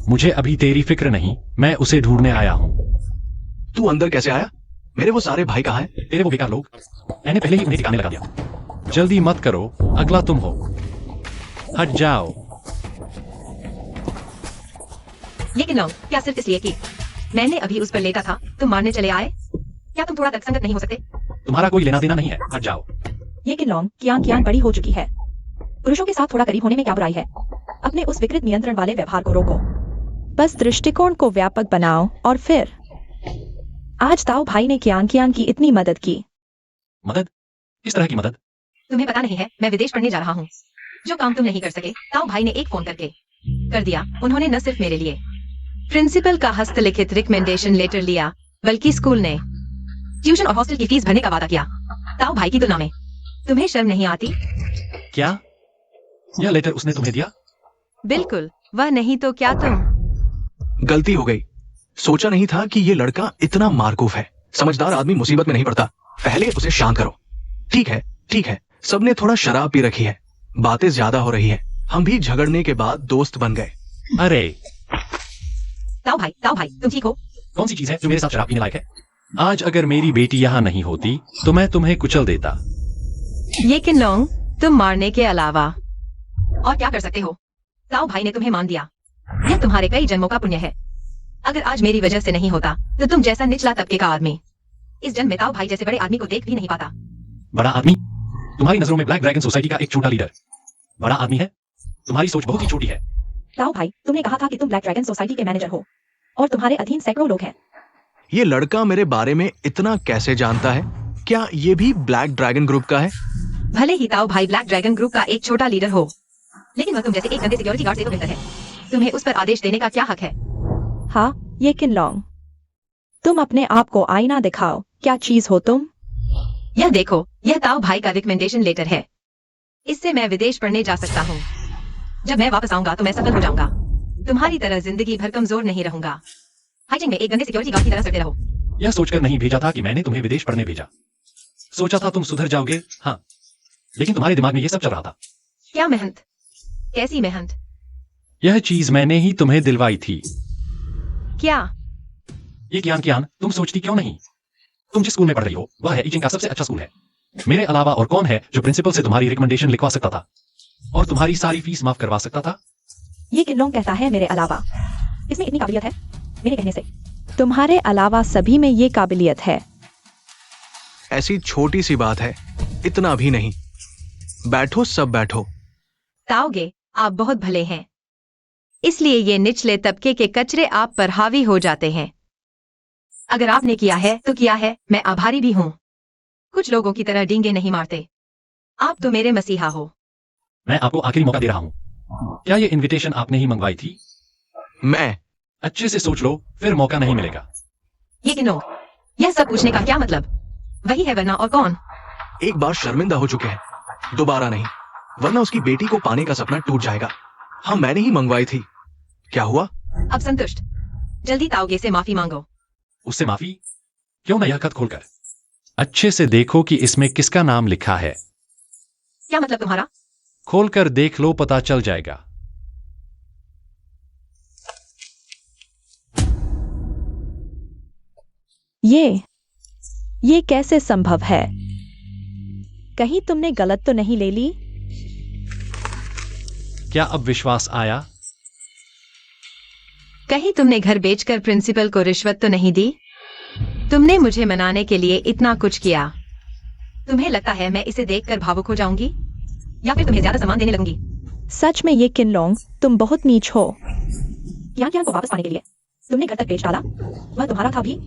मुझे अभी तेरी फिक्र नहीं, मैं उसे ढूंढने आया हूँ। तू अंदर कैसे आया? मेरे वो सारे भाई कहाँ हैं? तेरे वो बेकार लोग, मैंने पहले ही उन्हें ठिकाने लगा दिया। जल्दी मत करो, अगला तुम हो। हट जाओ। ये किन लोग? क्या सिर्फ इसलिए कि मैंने अभी उस पर लेटा था तुम मारने चले आए? क्या तुम थोड़ा तर्कसंगत नहीं हो सकते? तुम्हारा कोई लेना देना नहीं है, हट जाओ। ये किन कियान कियान बड़ी हो चुकी है। पुरुषों के साथ थोड़ा करीब होने में क्या बुराई है? अपने उस विकृत नियंत्रण वाले व्यवहार को रोको। बस दृष्टिकोण को व्यापक बनाओ और फिर। आज ताऊ भाई ने कियान कियान की इतनी मदद की। मदद? किस तरह की मदद? तुम्हें पता नहीं है, मैं विदेश पढ़ने जा रहा हूँ। जो काम तुम नहीं कर सके, ताऊ भाई ने एक फोन करके कर दिया। उन्होंने न सिर्फ मेरे लिए प्रिंसिपल का हस्तलिखित रिकमेंडेशन लेटर लिया, बल्कि स्कूल ने ट्यूशन और हॉस्टल की फीस भरने का वादा किया। ताऊ भाई की तुलना में तुम्हें शर्म नहीं आती? क्या यह लेटर उसने तुम्हें दिया? बिल्कुल, वह नहीं तो क्या तुम? गलती हो गई। सोचा नहीं था कि ये लड़का इतना मारकूफ है। समझदार आदमी मुसीबत में नहीं पड़ता, पहले उसे शांत करो। ठीक है, सबने थोड़ा शराब पी रखी है, बातें ज्यादा हो रही है। हम भी झगड़ने के बाद दोस्त बन गए। अरे ताऊ भाई तुम ठीक हो? कौन सी चीज है जो मेरे साथ शराब पीने लायक है? आज अगर मेरी बेटी यहाँ नहीं होती तो मैं तुम्हें कुचल देता। ये किन लोग? तुम मारने के अलावा और क्या कर सकते हो? ताऊ भाई ने तुम्हें मान दिया, यह तुम्हारे कई जन्मों का पुण्य है। अगर आज मेरी वजह से नहीं होता तो तुम जैसा निचला तबके का आदमी इस जन्म में ताऊ भाई जैसे बड़े आदमी को देख भी नहीं पाता। बड़ा आदमी? तुम्हारी नजरों में ब्लैक ड्रैगन सोसाइटी का एक छोटा लीडर बड़ा आदमी है? तुम्हारी सोच बहुत ही छोटी है। ताऊ भाई, तुमने कहा था कि तुम ब्लैक ड्रैगन सोसाइटी के मैनेजर हो और तुम्हारे अधीन सैकड़ों लोग हैं। ये लड़का मेरे बारे में इतना कैसे जानता है? क्या ये भी ब्लैक ड्रैगन ग्रुप का है? भले ही ताऊ भाई ब्लैक ड्रैगन ग्रुप का एक छोटा लीडर हो, लेकिन वह तुम जैसे एक गंदे सिक्योरिटी गार्ड से तो बेहतर है। तुम्हें उस पर आदेश देने का क्या हक है? हाँ, ये किन तुम अपने आप को आईना दिखाओ, क्या चीज हो तुम? यह देखो, यह ताऊ भाई का रिकमेंडेशन लेटर है। इससे मैं विदेश पढ़ने जा सकता हूँ। जब मैं वापस आऊंगा तो मैं सफल हो जाऊंगा। तुम्हारी तरह जिंदगी भर कमजोर नहीं रहूंगा। हाइजिंग में एक गंदे सिक्योरिटी गार्ड की तरह सड़ते रहो। यह सोचकर नहीं भेजा था कि मैंने तुम्हें विदेश पढ़ने भेजा। सोचा था तुम सुधर जाओगे, हाँ, लेकिन तुम्हारे दिमाग में यह सब चल रहा था। क्या मेहनत? कैसी मेहनत? यह चीज मैंने ही तुम्हें दिलवाई थी। क्या? ये कियान, तुम सोचती क्यों नहीं? तुम जिस स्कूल में पढ़ रही हो वह है ईजिंग का सबसे अच्छा स्कूल है। मेरे अलावा और कौन है जो प्रिंसिपल से तुम्हारी रिकमेंडेशन लिखवा सकता था और तुम्हारी सारी फीस माफ करवा सकता था? ये किनलोंग कहता है मेरे अलावा। इसमें इतनी काबिलियत है मेरे कहने से। तुम्हारे अलावा सभी में ये काबिलियत है। ऐसी छोटी सी बात है, इतना भी नहीं। बैठो, सब बैठो। ताओगे, आप बहुत भले हैं, इसलिए ये निचले तबके के कचरे आप पर हावी हो जाते हैं। अगर आपने किया है तो किया है, मैं आभारी भी हूँ। कुछ लोगों की तरह डींगे नहीं मारते। आप तो मेरे मसीहा हो। मैं आपको आखिरी मौका दे रहा हूँ। क्या ये इनविटेशन आपने ही मंगवाई थी? मैं अच्छे से सोच लो, फिर मौका नहीं मिलेगा। ये किनो, यह सब पूछने का क्या मतलब? वही है वरना और कौन? एक बार शर्मिंदा हो चुके हैं, दोबारा नहीं, वरना उसकी बेटी को पाने का सपना टूट जाएगा। हाँ, मैंने ही मंगवाई थी। क्या हुआ? अब संतुष्ट? जल्दी ताओगे से माफी मांगो। उससे माफी? क्यों ना यह खत खोलकर अच्छे से देखो कि इसमें किसका नाम लिखा है। क्या मतलब तुम्हारा? खोलकर देख लो, पता चल जाएगा। ये कैसे संभव है? कहीं तुमने गलत तो नहीं ले ली? क्या अब विश्वास आया? कहीं तुमने घर बेचकर प्रिंसिपल को रिश्वत तो नहीं दी? तुमने मुझे मनाने के लिए इतना कुछ किया। तुम्हें लगता है मैं इसे देखकर भावुक हो जाऊंगी या फिर तुम्हें ज्यादा सामान देने लगूंगी? सच में ये किनलोंग, तुम बहुत नीच हो। कियान को वापस पाने के लिए तुमने घर तक बेच डाला। वह तुम्हारा था भी।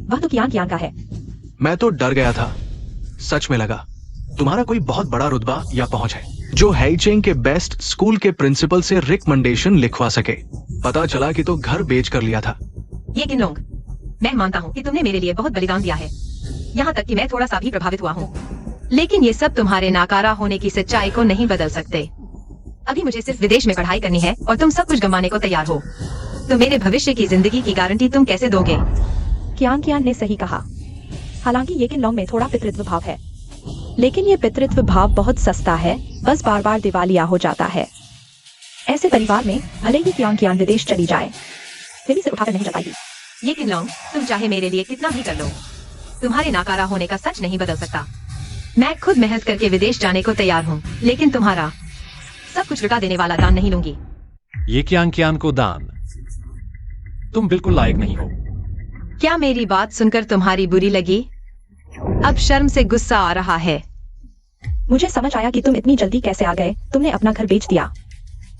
वह तो कियान का है। मैं तो डर गया था। सच में लगा तुम्हारा कोई बहुत बड़ा रुतबा या पहुंच है जो हाइजिंग के बेस्ट स्कूल के प्रिंसिपल से रिकमेंडेशन लिखवा सके। पता चला कि तो घर बेच कर लिया था। ये किनलोंग, मैं मानता हूँ कि तुमने मेरे लिए बहुत बलिदान दिया है, यहाँ तक कि मैं थोड़ा सा भी प्रभावित हुआ हूँ। लेकिन ये सब तुम्हारे नाकारा होने की सच्चाई को नहीं बदल सकते। अभी मुझे सिर्फ विदेश में पढ़ाई करनी है और तुम सब कुछ गंवाने को तैयार हो। तो मेरे भविष्य की जिंदगी की गारंटी तुम कैसे दोगे? कियान ने सही कहा। हालांकि ये किनलोंग में थोड़ा पितृत्व भाव है, लेकिन ये पितृत्व भाव बहुत सस्ता है, बस बार बार दिवालिया हो जाता है। ऐसे परिवार में भले ही कियान विदेश चली जाए, फिर भी सिर उठाकर नहीं चलाएगी। ये किनलोंग, तुम चाहे मेरे लिए कितना भी कर लो, तुम्हारे नाकारा होने का सच नहीं बदल सकता। मैं खुद मेहनत करके विदेश जाने को तैयार हूँ, लेकिन तुम्हारा सब कुछ लुटा देने वाला दान नहीं लूंगी। ये कियान को दान? तुम बिल्कुल लायक नहीं हो। क्या मेरी बात सुनकर तुम्हारी बुरी लगी? अब शर्म से गुस्सा आ रहा है। मुझे समझ आया कि तुम इतनी जल्दी कैसे आ गए। तुमने अपना घर बेच दिया।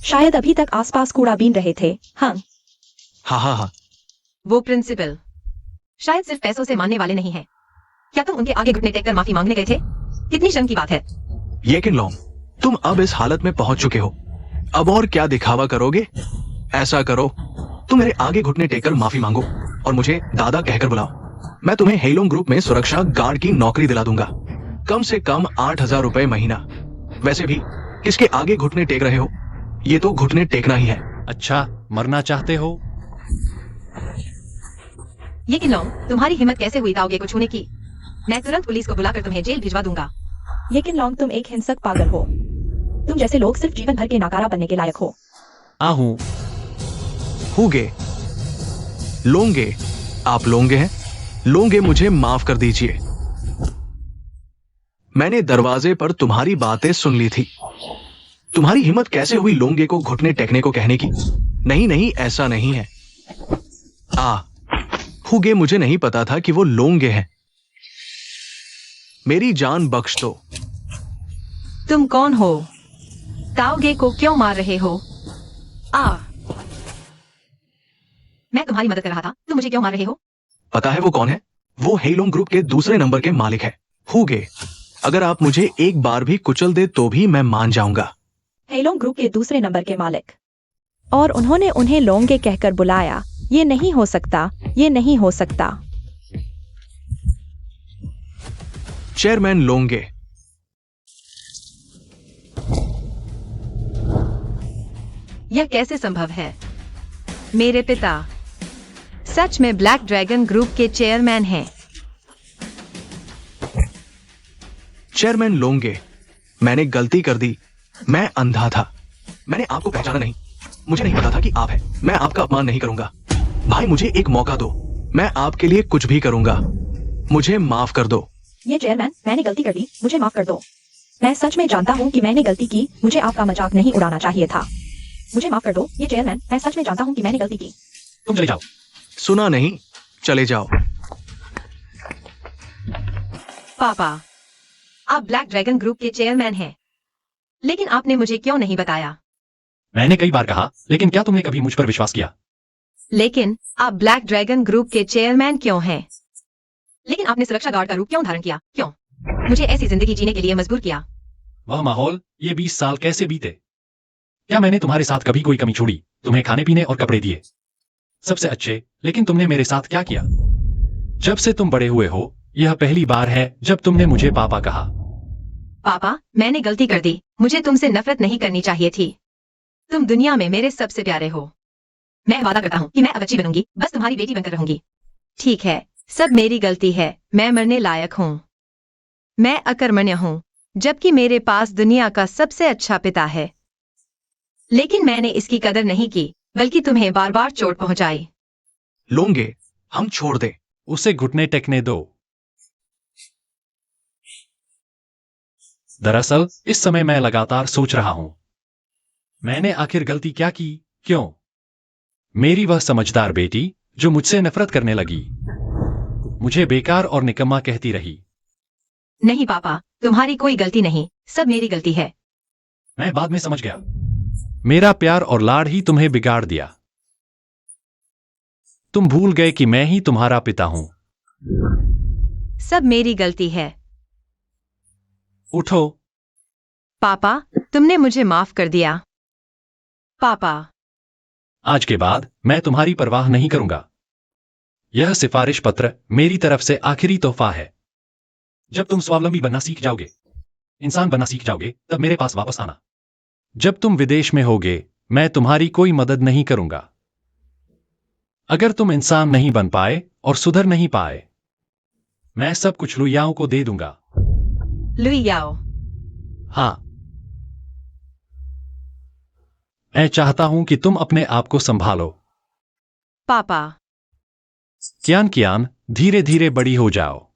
शायद अभी तक आसपास कूड़ा बीन रहे थे। हाँ हाँ। वो प्रिंसिपल शायद सिर्फ पैसों से मानने वाले नहीं हैं। क्या तुम उनके आगे घुटने टेककर माफी मांगने गए थे? कितनी शर्म की बात है। ये किनलोंग, तुम अब इस हालत में पहुंच चुके हो। अब और क्या दिखावा करोगे? ऐसा करो, तुम मेरे आगे घुटने टेककर माफी मांगो और मुझे दादा कहकर बुलाओ। मैं तुम्हें हेलोंग ग्रुप में सुरक्षा गार्ड की नौकरी दिला दूंगा, कम से कम 8,000 रुपए महीना। वैसे भी किसके आगे घुटने टेक रहे हो? ये तो घुटने टेकना ही है। अच्छा, मरना चाहते हो? ये किनलोंग, तुम्हारी हिम्मत कैसे हुई ताओगे को छूने की? मैं तुरंत पुलिस को बुलाकर तुम्हें जेल भिजवा दूंगा। ये किनलोंग, तुम एक हिंसक पागल हो। तुम जैसे लोग सिर्फ जीवन भर के नाकारा बनने के लायक हो। आहू होगे, लोंगे, आप लोंगे हैं? लोंगे, मुझे माफ कर दीजिए। मैंने दरवाजे पर तुम्हारी बातें सुन ली थी। तुम्हारी हिम्मत कैसे हुई लोंगे को घुटने टेकने को कहने की? नहीं, ऐसा नहीं है। हुगे, मुझे नहीं पता था कि वो लोंगे हैं। मेरी जान बख्श दो। तुम कौन हो? ताओगे को क्यों मार रहे हो? मैं तुम्हारी मदद कर रहा था, तुम मुझे क्यों मार रहे हो? पता है वो कौन है? वो हेलोंग ग्रुप के दूसरे नंबर के मालिक है। हुगे, अगर आप मुझे एक बार भी कुचल दे तो भी मैं मान जाऊंगा। हेलोंग ग्रुप के दूसरे नंबर के मालिक, और उन्होंने उन्हें लोंगे कहकर बुलाया। ये नहीं हो सकता, ये नहीं हो सकता। चेयरमैन लोंगे, यह कैसे संभव है? मेरे पिता सच में ब्लैक ड्रैगन ग्रुप के चेयरमैन हैं। चेयरमैन लोंगे, मैंने गलती कर दी। मैं अंधा था, मैंने आपको पहचाना नहीं। मुझे नहीं पता था कि आप हैं। मैं आपका अपमान नहीं करूंगा। भाई मुझे एक मौका दो, मैं आपके लिए कुछ भी करूंगा। मुझे माफ कर दो। ये चेयरमैन, मैंने गलती कर दी, मुझे माफ कर दो। मैं सच में जानता हूँ कि मैंने गलती की, मुझे आपका मजाक नहीं उड़ाना चाहिए था। मुझे माफ कर दो। ये चेयरमैन, मैं सच में जानता हूँ कि मैंने गलती की। तुम चले जाओ। सुना नहीं, चले जाओ। पापा, आप ब्लैक ड्रैगन ग्रुप के चेयरमैन हैं, लेकिन आपने मुझे क्यों नहीं बताया? मैंने कई बार कहा, लेकिन क्या तुमने कभी मुझ पर विश्वास किया? लेकिन आप ब्लैक ड्रैगन ग्रुप के चेयरमैन क्यों हैं? लेकिन आपने सुरक्षा गार्ड का रूप क्यों धारण किया? क्यों मुझे ऐसी जिंदगी जीने के लिए मजबूर किया? वह माहौल, ये 20 साल कैसे बीते? क्या मैंने तुम्हारे साथ कभी कोई कमी छोड़ी? तुम्हें खाने पीने और कपड़े दिए, सबसे अच्छे। लेकिन तुमने मेरे साथ क्या किया? जब से तुम बड़े हुए हो, यह पहली बार है जब तुमने मुझे पापा कहा। पापा, मैंने गलती कर दी। मुझे तुमसे नफरत नहीं करनी चाहिए थी। तुम दुनिया में मेरे सबसे प्यारे हो। मैं वादा करता हूँ कि मैं अब अच्छी बनूंगी, बस तुम्हारी बेटी बनकर रहूंगी। ठीक है, सब मेरी गलती है। मैं मरने लायक हूँ। मैं अकर्मण्य हूँ, जबकि मेरे पास दुनिया का सबसे अच्छा पिता है। लेकिन मैंने इसकी कदर नहीं की, बल्कि तुम्हें बार बार चोट पहुंचाई। लोंगे, हम छोड़ दे। उसे घुटने टेकने दो। दरअसल इस समय मैं लगातार सोच रहा हूं, मैंने आखिर गलती क्या की? क्यों मेरी वह समझदार बेटी जो मुझसे नफरत करने लगी, मुझे बेकार और निकम्मा कहती रही? नहीं पापा, तुम्हारी कोई गलती नहीं, सब मेरी गलती है। मैं बाद में समझ गया, मेरा प्यार और लाड़ ही तुम्हें बिगाड़ दिया। तुम भूल गए कि मैं ही तुम्हारा पिता हूं। सब मेरी गलती है। उठो। पापा, तुमने मुझे माफ कर दिया। पापा, आज के बाद मैं तुम्हारी परवाह नहीं करूंगा। यह सिफारिश पत्र मेरी तरफ से आखिरी तोहफा है। जब तुम स्वावलंबी बनना सीख जाओगे, इंसान बनना सीख जाओगे, तब मेरे पास वापस आना। जब तुम विदेश में होगे, मैं तुम्हारी कोई मदद नहीं करूंगा। अगर तुम इंसान नहीं बन पाए और सुधर नहीं पाए, मैं सब कुछ लुइयाओं को दे दूंगा। लुइयाओ? हाँ, मैं चाहता हूं कि तुम अपने आप को संभालो। पापा, कियान, धीरे धीरे बड़ी हो जाओ।